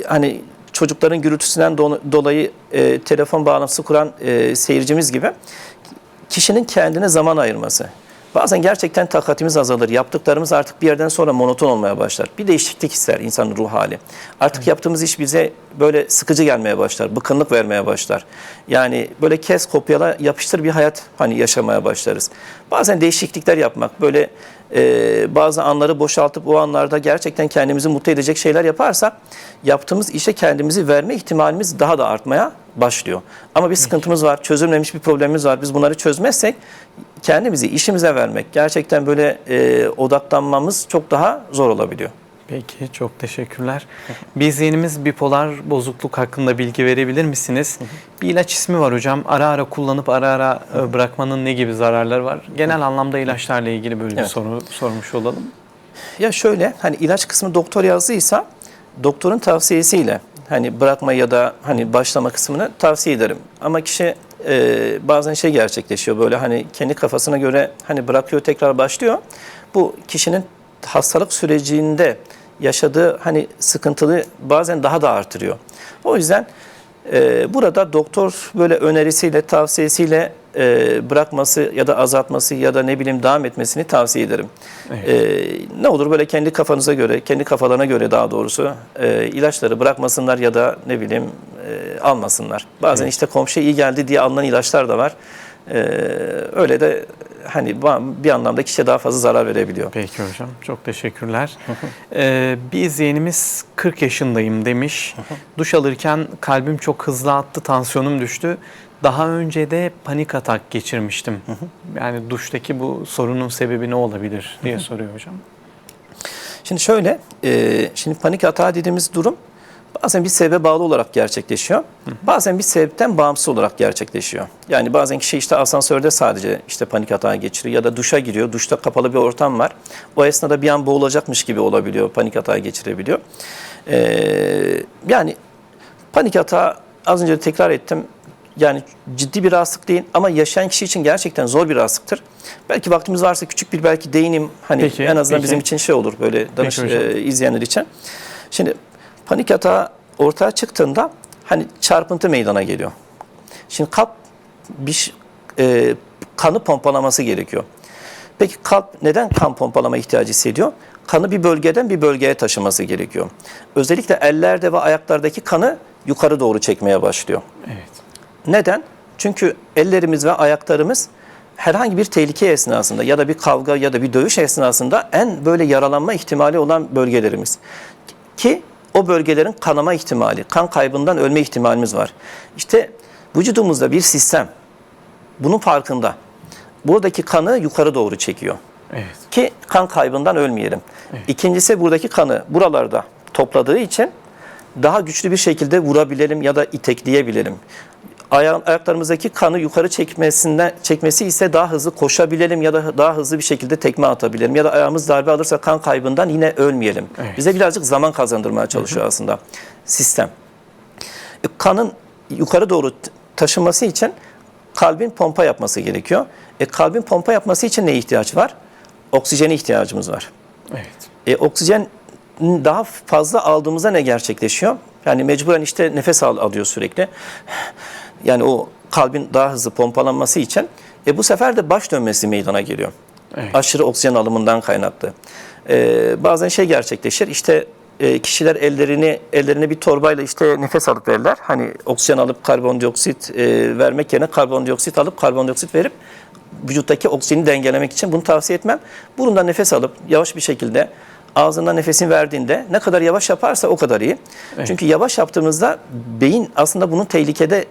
hani çocukların gürültüsünden dolayı telefon bağlantısı kuran seyircimiz gibi kişinin kendine zaman ayırması. Bazen gerçekten takatimiz azalır. Yaptıklarımız artık bir yerden sonra monoton olmaya başlar. Bir değişiklik ister insanın ruh hali. Artık yaptığımız iş bize böyle sıkıcı gelmeye başlar. Bıkkınlık vermeye başlar. Yani böyle kes kopyala yapıştır bir hayat hani yaşamaya başlarız. Bazen değişiklikler yapmak, böyle bazı anları boşaltıp o anlarda gerçekten kendimizi mutlu edecek şeyler yaparsak yaptığımız işe kendimizi verme ihtimalimiz daha da artmaya başlıyor. Ama bir sıkıntımız var, çözülmemiş bir problemimiz var. Biz bunları çözmezsek kendimizi işimize vermek, gerçekten böyle odaklanmamız çok daha zor olabiliyor. Peki, çok teşekkürler. Bir izleyenimiz bipolar bozukluk hakkında bilgi verebilir misiniz? Bir ilaç ismi var hocam. Ara ara kullanıp ara ara bırakmanın ne gibi zararları var? Genel anlamda ilaçlarla ilgili böyle bir soru sormuş olalım. Ya şöyle, hani ilaç kısmı doktor yazdıysa doktorun tavsiyesiyle hani bırakma ya da hani başlama kısmını tavsiye ederim. Ama kişi bazen şey gerçekleşiyor, böyle hani kendi kafasına göre hani bırakıyor, tekrar başlıyor. Bu kişinin hastalık sürecinde yaşadığı hani sıkıntılı bazen daha da artırıyor. O yüzden burada doktor böyle önerisiyle, tavsiyesiyle bırakması ya da azaltması ya da ne bileyim devam etmesini tavsiye ederim. Evet. Ne olur böyle kendi kafanıza göre, kendi kafalarına göre daha doğrusu ilaçları bırakmasınlar ya da ne bileyim almasınlar. Bazen işte komşuya iyi geldi diye alınan ilaçlar da var. Öyle de hani bir anlamda kişiye daha fazla zarar verebiliyor. Peki hocam, çok teşekkürler. Bir izleyenimiz 40 yaşındayım demiş. Duş alırken kalbim çok hızlı attı, tansiyonum düştü. Daha önce de panik atak geçirmiştim. Yani duştaki bu sorunun sebebi ne olabilir diye soruyor hocam. Şimdi şöyle, şimdi panik atağı dediğimiz durum bazen bir sebebe bağlı olarak gerçekleşiyor. Bazen bir sebepten bağımsız olarak gerçekleşiyor. Yani bazen kişi işte asansörde sadece işte panik atağı geçiriyor ya da duşa giriyor. Duşta kapalı bir ortam var. O esnada bir an boğulacakmış gibi olabiliyor. Panik atağı geçirebiliyor. Yani panik atağı az önce de tekrar ettim. Yani ciddi bir rahatsızlık değil ama yaşayan kişi için gerçekten zor bir rahatsızlıktır. Belki vaktimiz varsa küçük bir belki değinim. Hani peki, en azından bizim için şey olur böyle izleyenler için. Şimdi panik atağı ortaya çıktığında hani çarpıntı meydana geliyor. Şimdi kalp kanı pompalaması gerekiyor. Peki kalp neden kan pompalama ihtiyacı hissediyor? Kanı bir bölgeden bir bölgeye taşıması gerekiyor. Özellikle ellerde ve ayaklardaki kanı yukarı doğru çekmeye başlıyor. Evet. Neden? Çünkü ellerimiz ve ayaklarımız herhangi bir tehlike esnasında ya da bir kavga ya da bir dövüş esnasında en böyle yaralanma ihtimali olan bölgelerimiz. Ki o bölgelerin kanama ihtimali, kan kaybından ölme ihtimalimiz var. İşte vücudumuzda bir sistem bunun farkında. Buradaki kanı yukarı doğru çekiyor. Evet. Ki kan kaybından ölmeyelim. Evet. İkincisi buradaki kanı buralarda topladığı için daha güçlü bir şekilde vurabilelim ya da itekleyebilelim. Ayaklarımızdaki kanı yukarı çekmesi ise daha hızlı koşabilelim ya da daha hızlı bir şekilde tekme atabilelim. Ya da ayağımız darbe alırsa kan kaybından yine ölmeyelim. Evet. Bize birazcık zaman kazandırmaya çalışıyor aslında sistem. Kanın yukarı doğru taşınması için kalbin pompa yapması gerekiyor. Kalbin pompa yapması için neye ihtiyaç var? Oksijene ihtiyacımız var. Evet. Oksijen daha fazla aldığımızda ne gerçekleşiyor? Yani mecburen işte nefes alıyor sürekli. Yani o kalbin daha hızlı pompalanması için bu sefer de baş dönmesi meydana geliyor. Evet. Aşırı oksijen alımından kaynaklı. Bazen şey gerçekleşir. İşte kişiler ellerine bir torbayla işte nefes alıp verirler. Hani oksijen alıp karbondioksit vermek yerine karbondioksit alıp karbondioksit verip vücuttaki oksijeni dengelemek için bunu tavsiye etmem. Burundan nefes alıp yavaş bir şekilde ağzından nefesini verdiğinde ne kadar yavaş yaparsa o kadar iyi. Evet. Çünkü yavaş yaptığımızda beyin aslında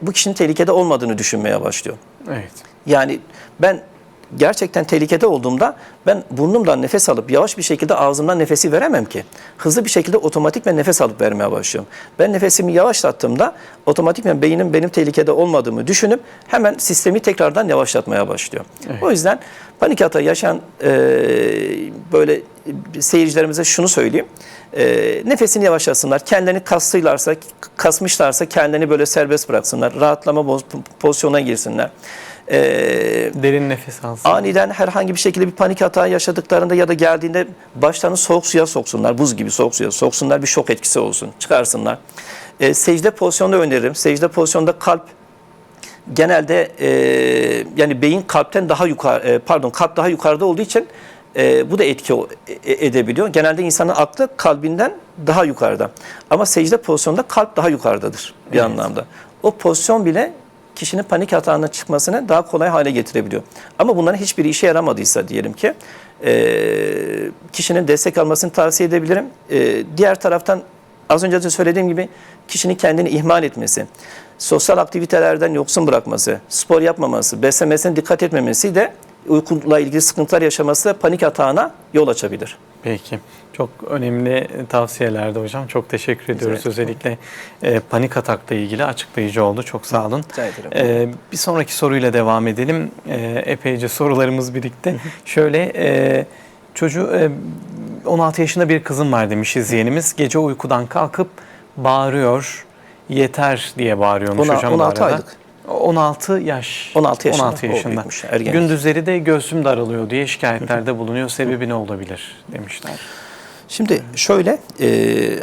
bu kişinin tehlikede olmadığını düşünmeye başlıyor. Evet. Yani ben gerçekten tehlikede olduğumda ben burnumdan nefes alıp yavaş bir şekilde ağzımdan nefesi veremem ki. Hızlı bir şekilde otomatikmen nefes alıp vermeye başlıyorum. Ben nefesimi yavaşlattığımda otomatikmen beynim benim tehlikede olmadığımı düşünüp hemen sistemi tekrardan yavaşlatmaya başlıyor. Evet. O yüzden panik atağı yaşayan böyle seyircilerimize şunu söyleyeyim. Nefesini yavaşlatsınlar. Kendilerini kasmışlarsa kendilerini böyle serbest bıraksınlar. Rahatlama pozisyonuna girsinler. Derin nefes alsın. Aniden herhangi bir şekilde bir panik hata yaşadıklarında ya da geldiğinde başlarını soğuk suya soksunlar. Buz gibi soğuk suya soksunlar. Bir şok etkisi olsun. Çıkarsınlar. Secde pozisyonunda öneririm. Secde pozisyonda kalp genelde yani beyin kalpten daha yukarı kalp daha yukarıda olduğu için bu da etki edebiliyor. Genelde insanın aklı kalbinden daha yukarıda. Ama secde pozisyonunda kalp daha yukarıdadır bir anlamda. O pozisyon bile kişinin panik atağından çıkmasını daha kolay hale getirebiliyor. Ama bunların hiçbiri işe yaramadıysa diyelim ki kişinin destek almasını tavsiye edebilirim. Diğer taraftan az önce de söylediğim gibi kişinin kendini ihmal etmesi, sosyal aktivitelerden yoksun bırakması, spor yapmaması, beslenmesine dikkat etmemesi de uykuyla ilgili sıkıntılar yaşaması da panik atağına yol açabilir. Peki. Çok önemli tavsiyelerdi hocam. Çok teşekkür ediyoruz. Özellikle panik atakla ilgili açıklayıcı oldu. Çok sağ olun. Rica ederim. Bir sonraki soruyla devam edelim. Epeyce sorularımız birikti. Şöyle çocuğu 16 yaşında bir kızım var demiş izleyenimiz. Gece uykudan kalkıp bağırıyor. Yeter diye bağırıyormuş hocam. 16 bu arada. aylık. 16 yaş. 16 yaşında. 16 yaşında. Büyükmüş, ergenlik. Gündüzleri de göğsüm daralıyor diye şikayetlerde bulunuyor. Sebebi ne olabilir demişler. Şimdi şöyle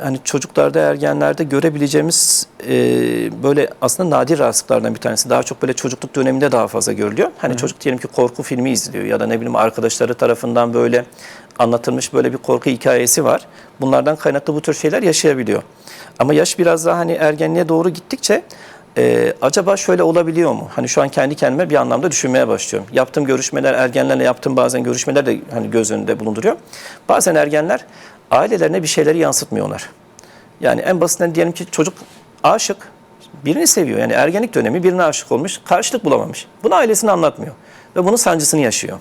hani çocuklarda, ergenlerde görebileceğimiz böyle aslında nadir rahatsızlıklardan bir tanesi. Daha çok böyle çocukluk döneminde daha fazla görülüyor. Hani çocuk diyelim ki korku filmi izliyor ya da ne bileyim arkadaşları tarafından böyle anlatılmış böyle bir korku hikayesi var. Bunlardan kaynaklı bu tür şeyler yaşayabiliyor. Ama yaş biraz daha hani ergenliğe doğru gittikçe acaba şöyle olabiliyor mu? Hani şu an kendi kendime bir anlamda düşünmeye başlıyorum. Yaptığım görüşmeler, ergenlerle yaptığım bazen görüşmeler de hani göz önünde bulunduruyor. Bazen ergenler ailelerine bir şeyleri yansıtmıyorlar. Yani en basitinden diyelim ki çocuk aşık, birini seviyor. Yani ergenlik dönemi birine aşık olmuş, karşılık bulamamış. Bunu ailesine anlatmıyor ve bunun sancısını yaşıyor.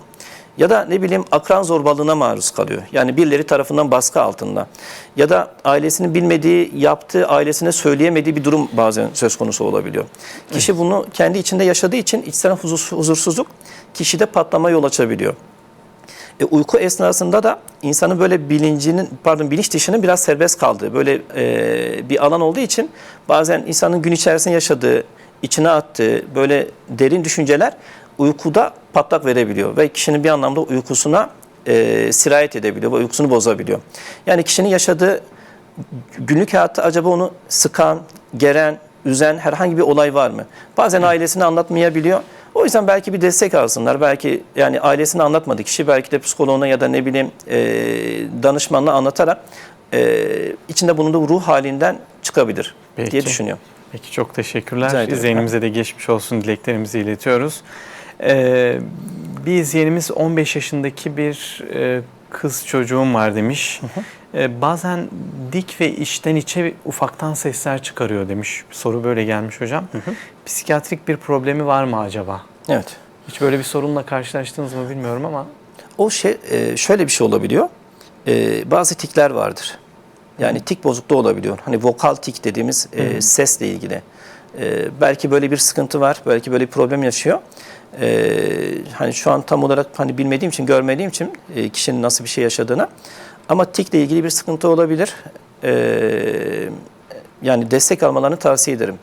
Ya da ne bileyim akran zorbalığına maruz kalıyor. Yani birileri tarafından baskı altında. Ya da ailesinin bilmediği, yaptığı, ailesine söyleyemediği bir durum bazen söz konusu olabiliyor. Kişi bunu kendi içinde yaşadığı için içsel huzursuzluk kişide patlama yol açabiliyor. Uyku esnasında da insanın böyle bilinç dışının biraz serbest kaldığı böyle bir alan olduğu için bazen insanın gün içerisinde yaşadığı, içine attığı böyle derin düşünceler uykuda patlak verebiliyor ve kişinin bir anlamda uykusuna sirayet edebiliyor ve uykusunu bozabiliyor. Yani kişinin yaşadığı günlük hayatta acaba onu sıkan, geren, üzen herhangi bir olay var mı? Bazen ailesine anlatmayabiliyor. O yüzden belki bir destek alsınlar. Belki yani ailesine anlatmadı kişi belki de psikoloğuna ya da ne bileyim danışmanına anlatarak içinde bulunduğu ruh halinden çıkabilir diye düşünüyorum. Peki çok teşekkürler. İzleyenimize de geçmiş olsun dileklerimizi iletiyoruz. Bir izleyenimiz 15 yaşındaki bir kız çocuğum var demiş. Bazen dik ve içten içe ufaktan sesler çıkarıyor demiş. Soru böyle gelmiş hocam. Psikiyatrik bir problemi var mı acaba? Evet. Hiç böyle bir sorunla karşılaştınız mı bilmiyorum ama. O şöyle bir şey olabiliyor. Bazı tikler vardır. Yani tik bozukluğu olabiliyor. Hani vokal tik dediğimiz sesle ilgili. Belki böyle bir sıkıntı var. Belki böyle bir problem yaşıyor. Hani şu an tam olarak hani bilmediğim için, görmediğim için kişinin nasıl bir şey yaşadığını. Ama tikle ilgili bir sıkıntı olabilir. Yani destek almalarını tavsiye ederim.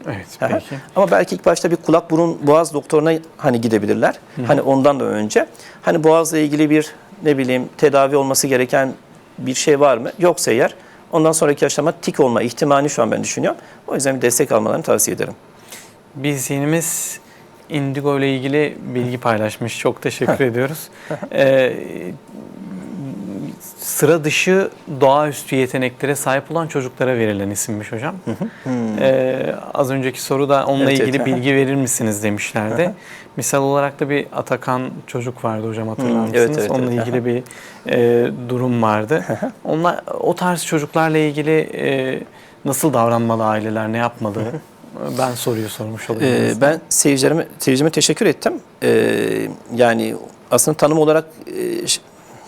Evet, peki. Ama belki ilk başta bir kulak, burun, boğaz doktoruna hani gidebilirler. Hani ondan da önce. Hani boğazla ilgili bir ne bileyim tedavi olması gereken bir şey var mı? Yoksa eğer ondan sonraki aşama tik olma ihtimalini şu an ben düşünüyorum. O yüzden bir destek almalarını tavsiye ederim. Bir izleyenimiz Indigo ile ilgili bilgi paylaşmış. Çok teşekkür ediyoruz. sıra dışı doğaüstü yeteneklere sahip olan çocuklara verilen isimmiş hocam. Az önceki soruda onunla Evet, ilgili evet. bilgi verir misiniz demişlerdi. Misal olarak da bir Atakan çocuk vardı hocam, hatırlar mısınız? Evet, evet, Onunla evet. ilgili bir durum vardı. O tarz çocuklarla ilgili nasıl davranmalı aileler, ne yapmalı? Ben soruyu sormuş olayım. Ben seyircime teşekkür ettim. Yani aslında tanım olarak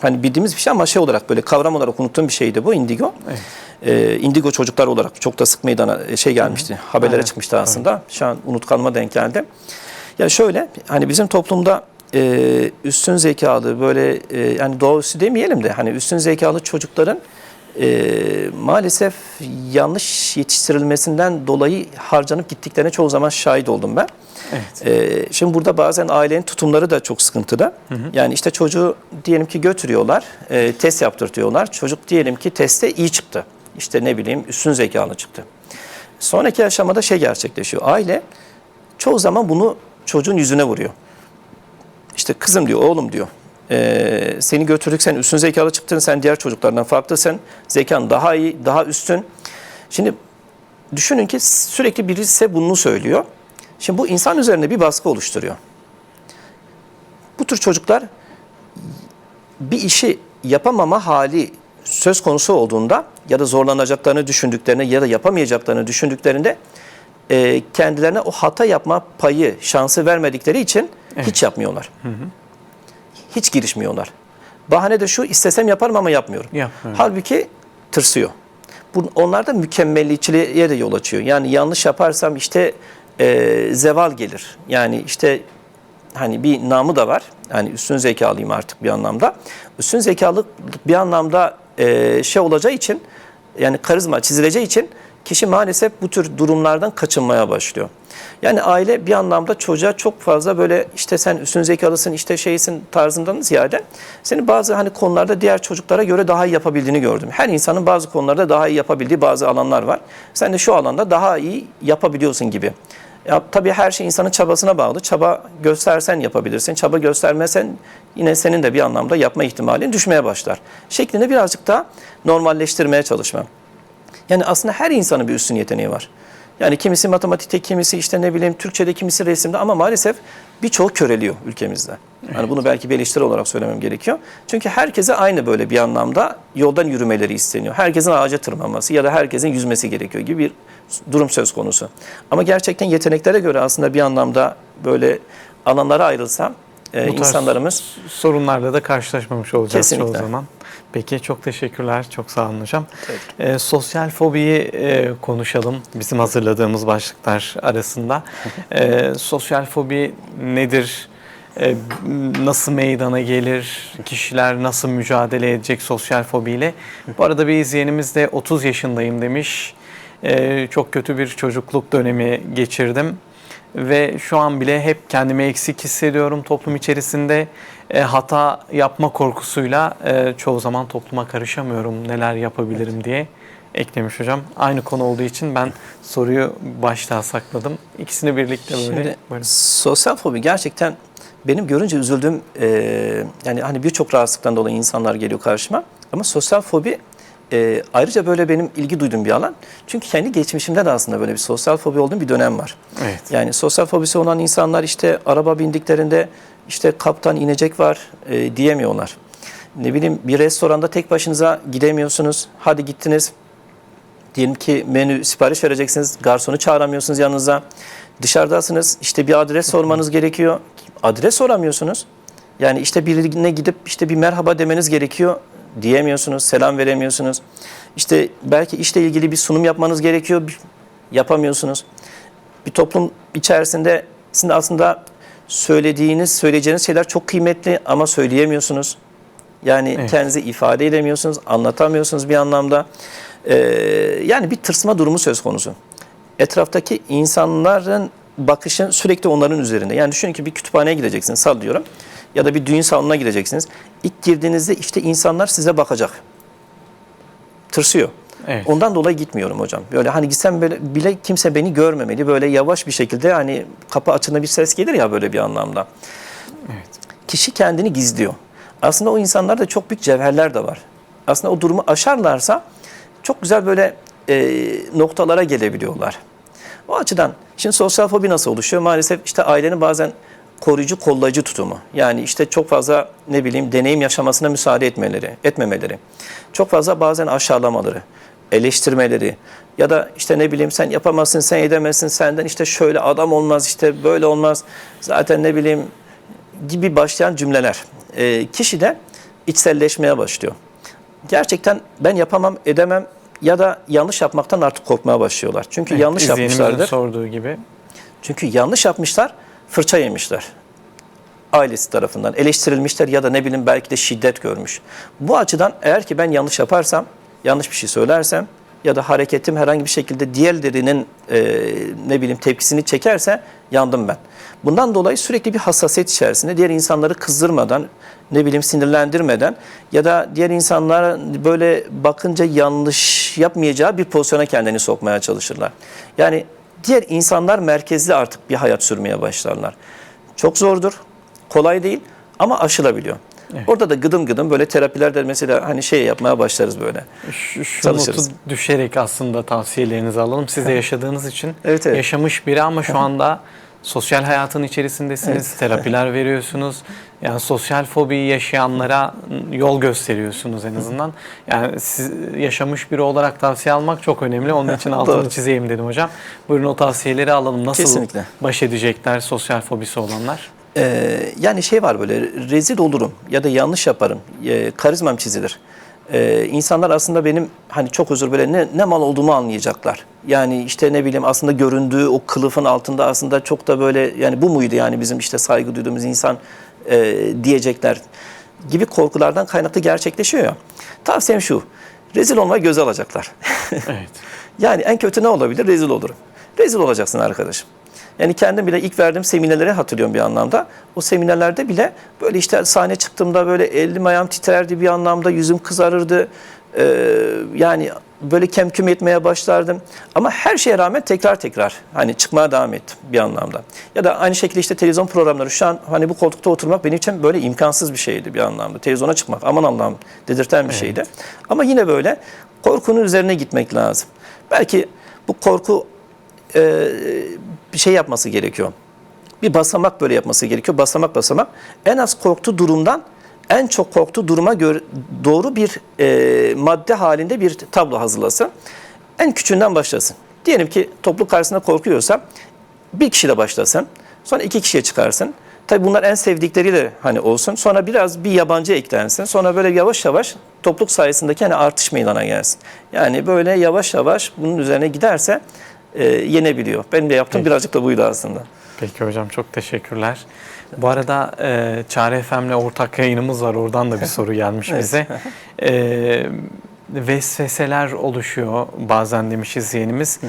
hani bildiğimiz bir şey ama şey olarak böyle kavram olarak unuttuğum bir şeydi bu indigo. Evet. Indigo çocuklar olarak çok da sık meydana gelmişti. Haberlere Aynen. çıkmıştı aslında. Şu an unutkanıma denk geldi. Ya şöyle hani bizim toplumda üstün zekalı böyle yani doğaüstü demeyelim de hani üstün zekalı çocukların maalesef yanlış yetiştirilmesinden dolayı harcanıp gittiklerine çoğu zaman şahit oldum ben. Evet. Şimdi burada bazen ailenin tutumları da çok sıkıntıda. Yani işte çocuğu diyelim ki götürüyorlar, test yaptırtıyorlar. Çocuk diyelim ki testte iyi çıktı. İşte ne bileyim üstün zekalı çıktı. Sonraki aşamada şey gerçekleşiyor. Aile çoğu zaman bunu çocuğun yüzüne vuruyor. İşte kızım diyor, oğlum diyor. Seni götürdük, sen üstün zekalı çıktın, sen diğer çocuklardan farklısın. Zekan daha iyi, daha üstün. Şimdi düşünün ki sürekli birisi size bunu söylüyor. Şimdi bu insan üzerinde bir baskı oluşturuyor. Bu tür çocuklar bir işi yapamama hali söz konusu olduğunda ya da zorlanacaklarını düşündüklerinde ya da yapamayacaklarını düşündüklerinde kendilerine o hata yapma payı, şansı vermedikleri için hiç yapmıyorlar. Hiç girişmiyorlar. Bahane de şu, istesem yaparım ama yapmıyorum. Halbuki tırsıyor. Onlar da mükemmelliyetçiliğe de yol açıyor. Yani yanlış yaparsam işte zeval gelir. Yani işte hani bir namı da var. Yani üstün zekalıyım artık bir anlamda. Üstün zekalı bir anlamda şey olacağı için yani karizma çizileceği için kişi maalesef bu tür durumlardan kaçınmaya başlıyor. Yani aile bir anlamda çocuğa çok fazla böyle işte sen üstün zekalısın, işte şeysin tarzından ziyade senin bazı hani konularda diğer çocuklara göre daha iyi yapabildiğini gördüm. Her insanın bazı konularda daha iyi yapabildiği bazı alanlar var. Sen de şu alanda daha iyi yapabiliyorsun gibi. Ya, tabii her şey insanın çabasına bağlı. Çaba göstersen yapabilirsin. Çaba göstermesen yine senin de bir anlamda yapma ihtimalin düşmeye başlar. Şeklinde birazcık daha normalleştirmeye çalışmam. Yani aslında her insanın bir üstün yeteneği var. Yani kimisi matematikte, kimisi işte ne bileyim Türkçe'de, kimisi resimde ama maalesef birçoğu köreliyor ülkemizde. Yani bunu belki bir eleştiri olarak söylemem gerekiyor. Çünkü herkese aynı böyle bir anlamda yoldan yürümeleri isteniyor. Herkesin ağaca tırmanması ya da herkesin yüzmesi gerekiyor gibi bir durum söz konusu. Ama gerçekten yeteneklere göre aslında bir anlamda böyle alanlara ayrılsam insanlarımız sorunlarla da karşılaşmamış olacağız kesinlikle çoğu zaman. Peki, çok teşekkürler. Çok sağ olun hocam. Sosyal fobiyi konuşalım. Bizim hazırladığımız başlıklar arasında. Sosyal fobi nedir? Nasıl meydana gelir? Kişiler nasıl mücadele edecek sosyal fobiyle? Bu arada bir izleyenimiz de 30 yaşındayım demiş. Çok kötü bir çocukluk dönemi geçirdim. Ve şu an bile hep kendimi eksik hissediyorum toplum içerisinde. Hata yapma korkusuyla çoğu zaman topluma karışamıyorum, neler yapabilirim diye eklemiş hocam. Aynı konu olduğu için ben soruyu başta sakladım. İkisini birlikte böyle. Şimdi, sosyal fobi gerçekten benim görünce üzüldüğüm yani hani birçok rahatsızlıktan dolayı insanlar geliyor karşıma. Ama sosyal fobi ayrıca böyle benim ilgi duyduğum bir alan. Çünkü kendi geçmişimde de aslında böyle bir sosyal fobi olduğum bir dönem var. Evet. Yani sosyal fobisi olan insanlar işte araba bindiklerinde işte kaptan inecek var diyemiyorlar. Ne bileyim bir restoranda tek başınıza gidemiyorsunuz. Hadi gittiniz. Diyelim ki menü sipariş vereceksiniz. Garsonu çağıramıyorsunuz yanınıza. Dışarıdasınız. İşte bir adres sormanız gerekiyor. Adres soramıyorsunuz. Yani işte birine gidip işte bir merhaba demeniz gerekiyor. Diyemiyorsunuz, selam veremiyorsunuz. İşte belki işle ilgili bir sunum yapmanız gerekiyor, yapamıyorsunuz. Bir toplum içerisinde sizin aslında söyleyeceğiniz şeyler çok kıymetli ama söyleyemiyorsunuz. Yani evet, kendinizi ifade edemiyorsunuz, anlatamıyorsunuz bir anlamda. Yani bir tırsma durumu söz konusu. Etraftaki insanların bakışın sürekli onların üzerinde. Yani düşünün ki bir kütüphaneye gideceksiniz, sallıyorum. Ya da bir düğün salonuna gideceksiniz. İlk girdiğinizde işte insanlar size bakacak. Tırsıyor. Evet. Ondan dolayı gitmiyorum hocam. Böyle hani gitsem bile kimse beni görmemeli. Böyle yavaş bir şekilde hani kapı açığında bir ses gelir ya böyle bir anlamda. Evet. Kişi kendini gizliyor. Aslında o insanlarda çok büyük cevherler de var. aslında o durumu aşarlarsa çok güzel böyle noktalara gelebiliyorlar. O açıdan şimdi sosyal fobi nasıl oluşuyor? Maalesef işte ailenin bazen koruyucu, kollayıcı tutumu. Yani işte çok fazla deneyim yaşamasına müsaade etmemeleri. Çok fazla bazen aşağılamaları, eleştirmeleri ya da işte sen yapamazsın, sen edemezsin, senden işte şöyle adam olmaz, işte böyle olmaz. Zaten gibi başlayan cümleler kişide içselleşmeye başlıyor. Gerçekten ben yapamam, edemem ya da yanlış yapmaktan artık korkmaya başlıyorlar. Çünkü yanlış yapmışlardır. Sorduğu gibi. Çünkü yanlış yapmışlar, fırça yemişler. Ailesi tarafından eleştirilmişler ya da belki de şiddet görmüş. Bu açıdan eğer ki ben yanlış yaparsam, yanlış bir şey söylersem ya da hareketim herhangi bir şekilde diğerlerinin tepkisini çekerse yandım ben. Bundan dolayı sürekli bir hassasiyet içerisinde diğer insanları kızdırmadan, sinirlendirmeden ya da diğer insanlara böyle bakınca yanlış yapmayacağı bir pozisyona kendini sokmaya çalışırlar. Yani diğer insanlar merkezli artık bir hayat sürmeye başlarlar. Çok zordur, kolay değil ama aşılabiliyor. Evet. Orada da gıdım gıdım böyle terapilerde mesela yapmaya başlarız böyle. Şu notu düşerek aslında tavsiyelerinizi alalım. Siz de yaşadığınız için evet. Yaşamış biri ama şu anda sosyal hayatın içerisindesiniz, evet. Terapiler veriyorsunuz. Yani sosyal fobiyi yaşayanlara yol gösteriyorsunuz en azından. Yani siz yaşamış biri olarak tavsiye almak çok önemli. Onun için altını çizeyim dedim hocam. Buyurun o tavsiyeleri alalım. Nasıl Kesinlikle baş edecekler sosyal fobisi olanlar? Yani var böyle rezil olurum ya da yanlış yaparım, karizmam çizilir. İnsanlar aslında benim çok özür böyle ne mal olduğumu anlayacaklar. Yani işte aslında göründüğü o kılıfın altında aslında çok da böyle bu muydu bizim işte saygı duyduğumuz insan diyecekler gibi korkulardan kaynaklı gerçekleşiyor ya. Tavsiyem şu, rezil olmayı göze alacaklar. Evet. Yani en kötü ne olabilir? Rezil olurum. Rezil olacaksın arkadaşım. Yani kendim bile ilk verdiğim seminerleri hatırlıyorum bir anlamda. O seminerlerde bile böyle işte sahne çıktığımda böyle elim ayağım titrerdi bir anlamda, yüzüm kızarırdı. Yani böyle kemküm etmeye başlardım. Ama her şeye rağmen tekrar çıkmaya devam ettim bir anlamda. Ya da aynı şekilde işte televizyon programları şu an bu koltukta oturmak benim için böyle imkansız bir şeydi bir anlamda. Televizyona çıkmak aman Allah'ım dedirten bir şeydi. Ama yine böyle korkunun üzerine gitmek lazım. Belki bu korku bir şey yapması gerekiyor. Bir basamak böyle yapması gerekiyor. Basamak. En az korktuğu durumdan en çok korktuğu duruma doğru bir madde halinde bir tablo hazırlasın. En küçüğünden başlasın. Diyelim ki topluluk karşısında korkuyorsa bir kişiyle başlasın. Sonra 2 kişiye çıkarsın. Tabii bunlar en sevdikleri de olsun. Sonra biraz bir yabancı eklensin. Sonra böyle yavaş yavaş topluluk sayesindeki artış meydana gelsin. Yani böyle yavaş yavaş bunun üzerine giderse yenebiliyor. Benim de yaptığım birazcık da buydu aslında. Peki hocam çok teşekkürler. Bu arada Çağrı FM'le ortak yayınımız var. Oradan da bir soru gelmiş bize. Vesveseler oluşuyor bazen demiş izleyenimiz.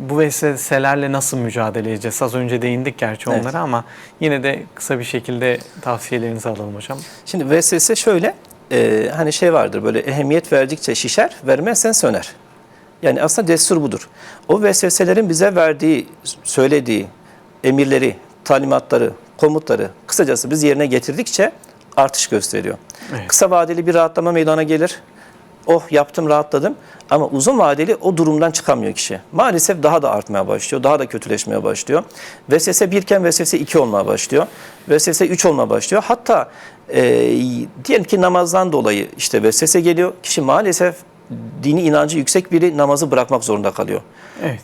Bu vesveselerle nasıl mücadele edeceğiz? Az önce değindik gerçi onlara ama yine de kısa bir şekilde tavsiyelerinizi alalım hocam. Şimdi vesvese şöyle, vardır böyle ehemmiyet verdikçe şişer, vermezsen söner. Yani aslında destur budur. O vesveselerin bize verdiği, söylediği emirleri, talimatları, komutları kısacası biz yerine getirdikçe artış gösteriyor. Evet. Kısa vadeli bir rahatlama meydana gelir. Oh yaptım, rahatladım. Ama uzun vadeli o durumdan çıkamıyor kişi. Maalesef daha da artmaya başlıyor, daha da kötüleşmeye başlıyor. Vesvese 1 iken vesvese 2 olmaya başlıyor. Vesvese 3 olmaya başlıyor. Hatta diyelim ki namazdan dolayı işte vesvese geliyor. Kişi maalesef dini inancı yüksek biri namazı bırakmak zorunda kalıyor. Evet.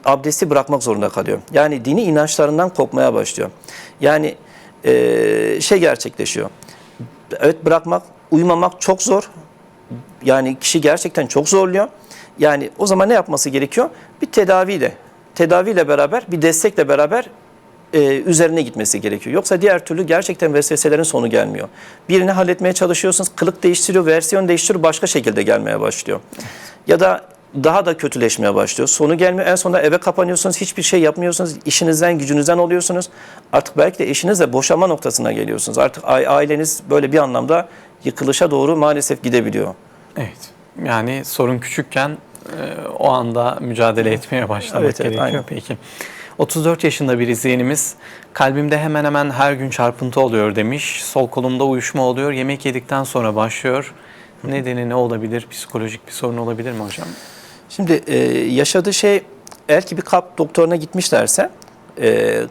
Abdesti bırakmak zorunda kalıyor. Yani dini inançlarından kopmaya başlıyor. Yani gerçekleşiyor. Evet bırakmak, uymamak çok zor. Yani kişi gerçekten çok zorluyor. Yani o zaman ne yapması gerekiyor? Bir tedaviyle beraber, bir destekle beraber üzerine gitmesi gerekiyor. Yoksa diğer türlü gerçekten vesveselerin sonu gelmiyor. Birini halletmeye çalışıyorsunuz, kılık değiştiriyor, versiyon değiştiriyor, başka şekilde gelmeye başlıyor. Ya da daha da kötüleşmeye başlıyor. Sonu gelmiyor. En sonunda eve kapanıyorsunuz, hiçbir şey yapmıyorsunuz, işinizden, gücünüzden oluyorsunuz. Artık belki de eşinizle boşanma noktasına geliyorsunuz. Artık aileniz böyle bir anlamda yıkılışa doğru maalesef gidebiliyor. Evet. Yani sorun küçükken o anda mücadele etmeye başlamak gerekiyor. Aynen. Peki. 34 yaşında bir izleyenimiz, kalbimde hemen hemen her gün çarpıntı oluyor demiş. Sol kolumda uyuşma oluyor. Yemek yedikten sonra başlıyor. Nedeni ne olabilir? Psikolojik bir sorun olabilir mi hocam? Şimdi yaşadığı şey, eğer ki bir kalp doktoruna gitmişlerse,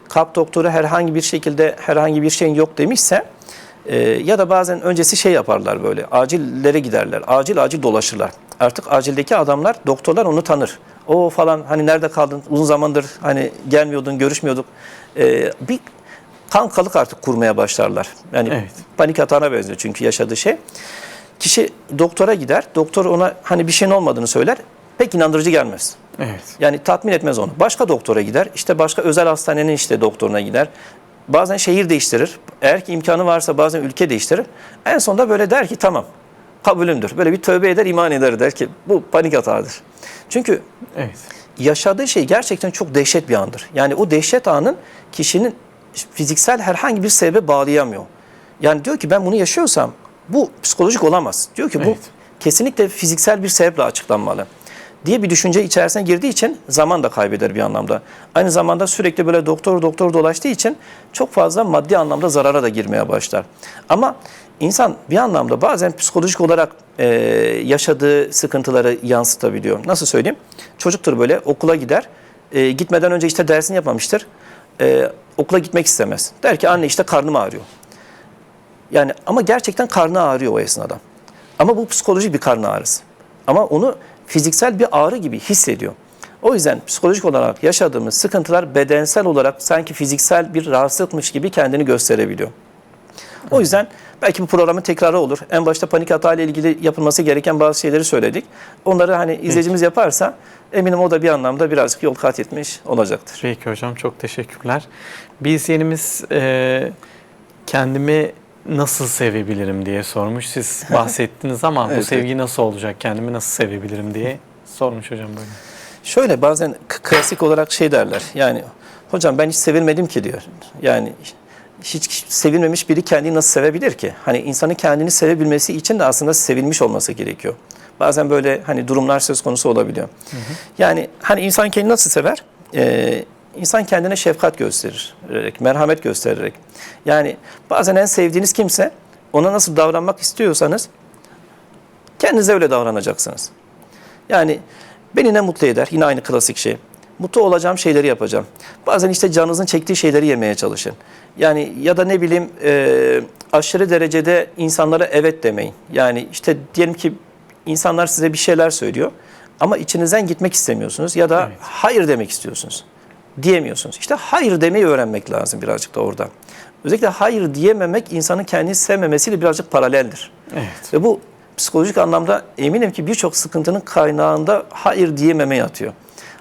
kalp doktoru herhangi bir şekilde herhangi bir şeyin yok demişse, ya da bazen öncesi şey yaparlar, böyle acillere giderler, acil dolaşırlar. Artık acildeki adamlar, doktorlar onu tanır. O falan, hani nerede kaldın, uzun zamandır hani gelmiyordun, görüşmüyorduk. Bir kankalık artık kurmaya başlarlar. Yani Evet. panik atağına benziyor çünkü yaşadığı şey. Kişi doktora gider, doktor ona hani bir şeyin olmadığını söyler, pek inandırıcı gelmez. Evet. Yani tatmin etmez onu. Başka doktora gider, işte başka özel hastanenin işte doktoruna gider. Bazen şehir değiştirir. Eğer ki imkanı varsa bazen ülke değiştirir. En sonunda böyle der ki tamam, kabulümdür. Böyle bir tövbe eder, iman eder, der ki bu panik hatağıdır. Çünkü Evet. yaşadığı şey gerçekten çok dehşet bir andır. Yani o dehşet anın kişinin fiziksel herhangi bir sebebe bağlayamıyor. Yani diyor ki ben bunu yaşıyorsam bu psikolojik olamaz. Diyor ki bu Evet. kesinlikle fiziksel bir sebeple açıklanmalı diye bir düşünce içerisine girdiği için zaman da kaybeder bir anlamda. Aynı zamanda sürekli böyle doktor dolaştığı için çok fazla maddi anlamda zarara da girmeye başlar. Ama insan bir anlamda bazen psikolojik olarak yaşadığı sıkıntıları yansıtabiliyor. Nasıl söyleyeyim? Çocuktur, böyle okula gider. Gitmeden önce işte dersini yapmamıştır. Okula gitmek istemez. Der ki anne işte karnım ağrıyor. Yani ama gerçekten karnı ağrıyor o esnada. Ama bu psikolojik bir karın ağrısı. Ama onu fiziksel bir ağrı gibi hissediyor. O yüzden psikolojik olarak yaşadığımız sıkıntılar bedensel olarak sanki fiziksel bir rahatsızlıkmış gibi kendini gösterebiliyor. O yüzden belki bu programın tekrarı olur. En başta panik hata ile ilgili yapılması gereken bazı şeyleri söyledik. Onları hani izleyicimiz yaparsa eminim o da bir anlamda birazcık yol kat etmiş olacaktır. Peki hocam, çok teşekkürler. Bir izleyenimiz kendimi nasıl sevebilirim diye sormuş. Siz bahsettiniz ama bu Evet, sevgi nasıl olacak? Kendimi nasıl sevebilirim diye sormuş hocam böyle. Şöyle bazen klasik olarak şey derler. Yani hocam ben hiç sevilmedim ki diyor. Yani hiç sevilmemiş biri kendini nasıl sevebilir ki? Hani insanın kendini sevebilmesi için de aslında sevilmiş olması gerekiyor. Bazen böyle hani durumlar söz konusu olabiliyor. Yani hani insan kendini nasıl sever? İnsan kendine şefkat göstererek, merhamet göstererek. Yani bazen en sevdiğiniz kimse, ona nasıl davranmak istiyorsanız kendinize öyle davranacaksınız. Yani beni ne mutlu eder? Yine aynı klasik şey. Mutlu olacağım şeyleri yapacağım. Bazen işte canınızın çektiği şeyleri yemeye çalışın. Yani ya da ne bileyim aşırı derecede insanlara evet demeyin. Yani işte diyelim ki insanlar size bir şeyler söylüyor ama içinizden gitmek istemiyorsunuz ya da Evet. hayır demek istiyorsunuz. Diyemiyorsunuz. İşte hayır demeyi öğrenmek lazım birazcık da orada. Özellikle hayır diyememek insanın kendini sevmemesiyle birazcık paraleldir. Evet. Ve bu psikolojik anlamda eminim ki birçok sıkıntının kaynağında hayır diyememe yatıyor.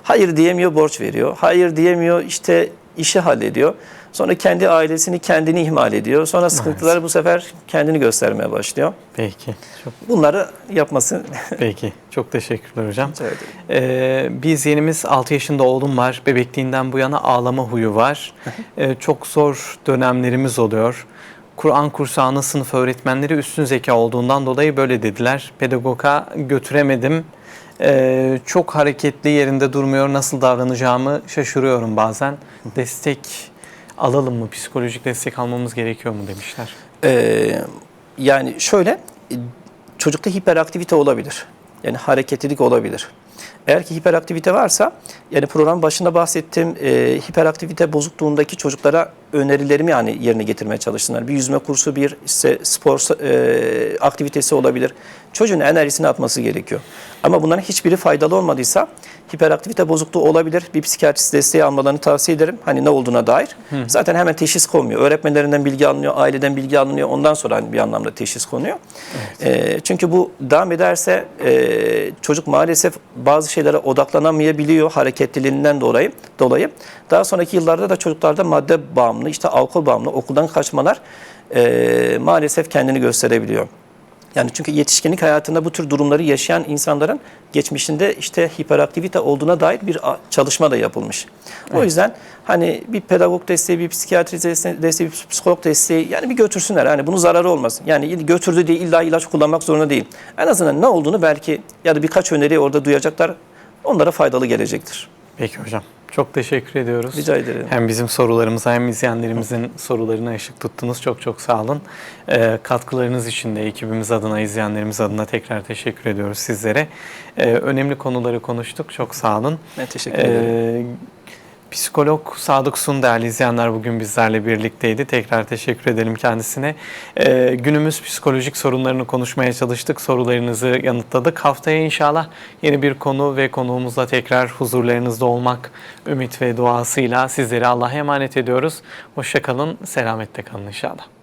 Hayır diyemiyor, borç veriyor. Hayır diyemiyor, işte işi hallediyor. Sonra kendi ailesini, kendini ihmal ediyor. Sonra sıkıntılar bu sefer kendini göstermeye başlıyor. Peki. Çok Bunları yapması peki. Çok teşekkürler hocam. rica ederim. Bir izleyenimiz 6 yaşında oğlum var. Bebekliğinden bu yana ağlama huyu var. Çok zor dönemlerimiz oluyor. Kur'an kursu ana sınıf öğretmenleri üstün zeka olduğundan dolayı böyle dediler. Pedagoga götüremedim. Çok hareketli, yerinde durmuyor. Nasıl davranacağımı şaşırıyorum bazen. Destek alalım mı? Psikolojik destek almamız gerekiyor mu demişler. Yani şöyle, çocukta hiperaktivite olabilir. Yani hareketlilik olabilir. Eğer ki hiperaktivite varsa, yani programın başında bahsettiğim hiperaktivite bozukluğundaki çocuklara önerilerimi yani yerine getirmeye çalışsınlar. Bir yüzme kursu, bir işte spor aktivitesi olabilir. Çocuğun enerjisini atması gerekiyor. Ama bunların hiçbiri faydalı olmadıysa hiperaktivite bozukluğu olabilir. Bir psikiyatrist desteği almalarını tavsiye ederim. Hani ne olduğuna dair. Zaten hemen teşhis konmuyor. Öğretmenlerinden bilgi alınıyor, aileden bilgi alınıyor. Ondan sonra hani bir anlamda teşhis konuyor. Evet. Çünkü bu devam ederse çocuk maalesef bazı şeylere odaklanamayabiliyor hareketliliğinden dolayı. Daha sonraki yıllarda da çocuklarda madde bağımlı, işte alkol bağımlı, okuldan kaçmalar maalesef kendini gösterebiliyor. Yani çünkü yetişkinlik hayatında bu tür durumları yaşayan insanların geçmişinde işte hiperaktivite olduğuna dair bir çalışma da yapılmış. O yüzden hani bir pedagog desteği, bir psikiyatri desteği, bir psikolog desteği yani bir götürsünler. Yani bunun zararı olmaz. Yani götürdü diye illa ilaç kullanmak zorunda değil. En azından ne olduğunu belki ya da birkaç öneri orada duyacaklar. Onlara faydalı gelecektir. Peki hocam. Çok teşekkür ediyoruz. Rica ederim. Hem bizim sorularımıza hem izleyenlerimizin sorularına ışık tuttunuz. Çok çok sağ olun. Katkılarınız için de ekibimiz adına, izleyenlerimiz adına tekrar teşekkür ediyoruz sizlere. Önemli konuları konuştuk. Çok sağ olun. Ben teşekkür ederim. Psikolog Sadık Sun değerli izleyenler bugün bizlerle birlikteydi. Tekrar teşekkür edelim kendisine. Günümüz psikolojik sorunlarını konuşmaya çalıştık. Sorularınızı yanıtladık. Haftaya inşallah yeni bir konu ve konuğumuzla tekrar huzurlarınızda olmak ümit ve duasıyla sizleri Allah'a emanet ediyoruz. Hoşça kalın, selametle kalın inşallah.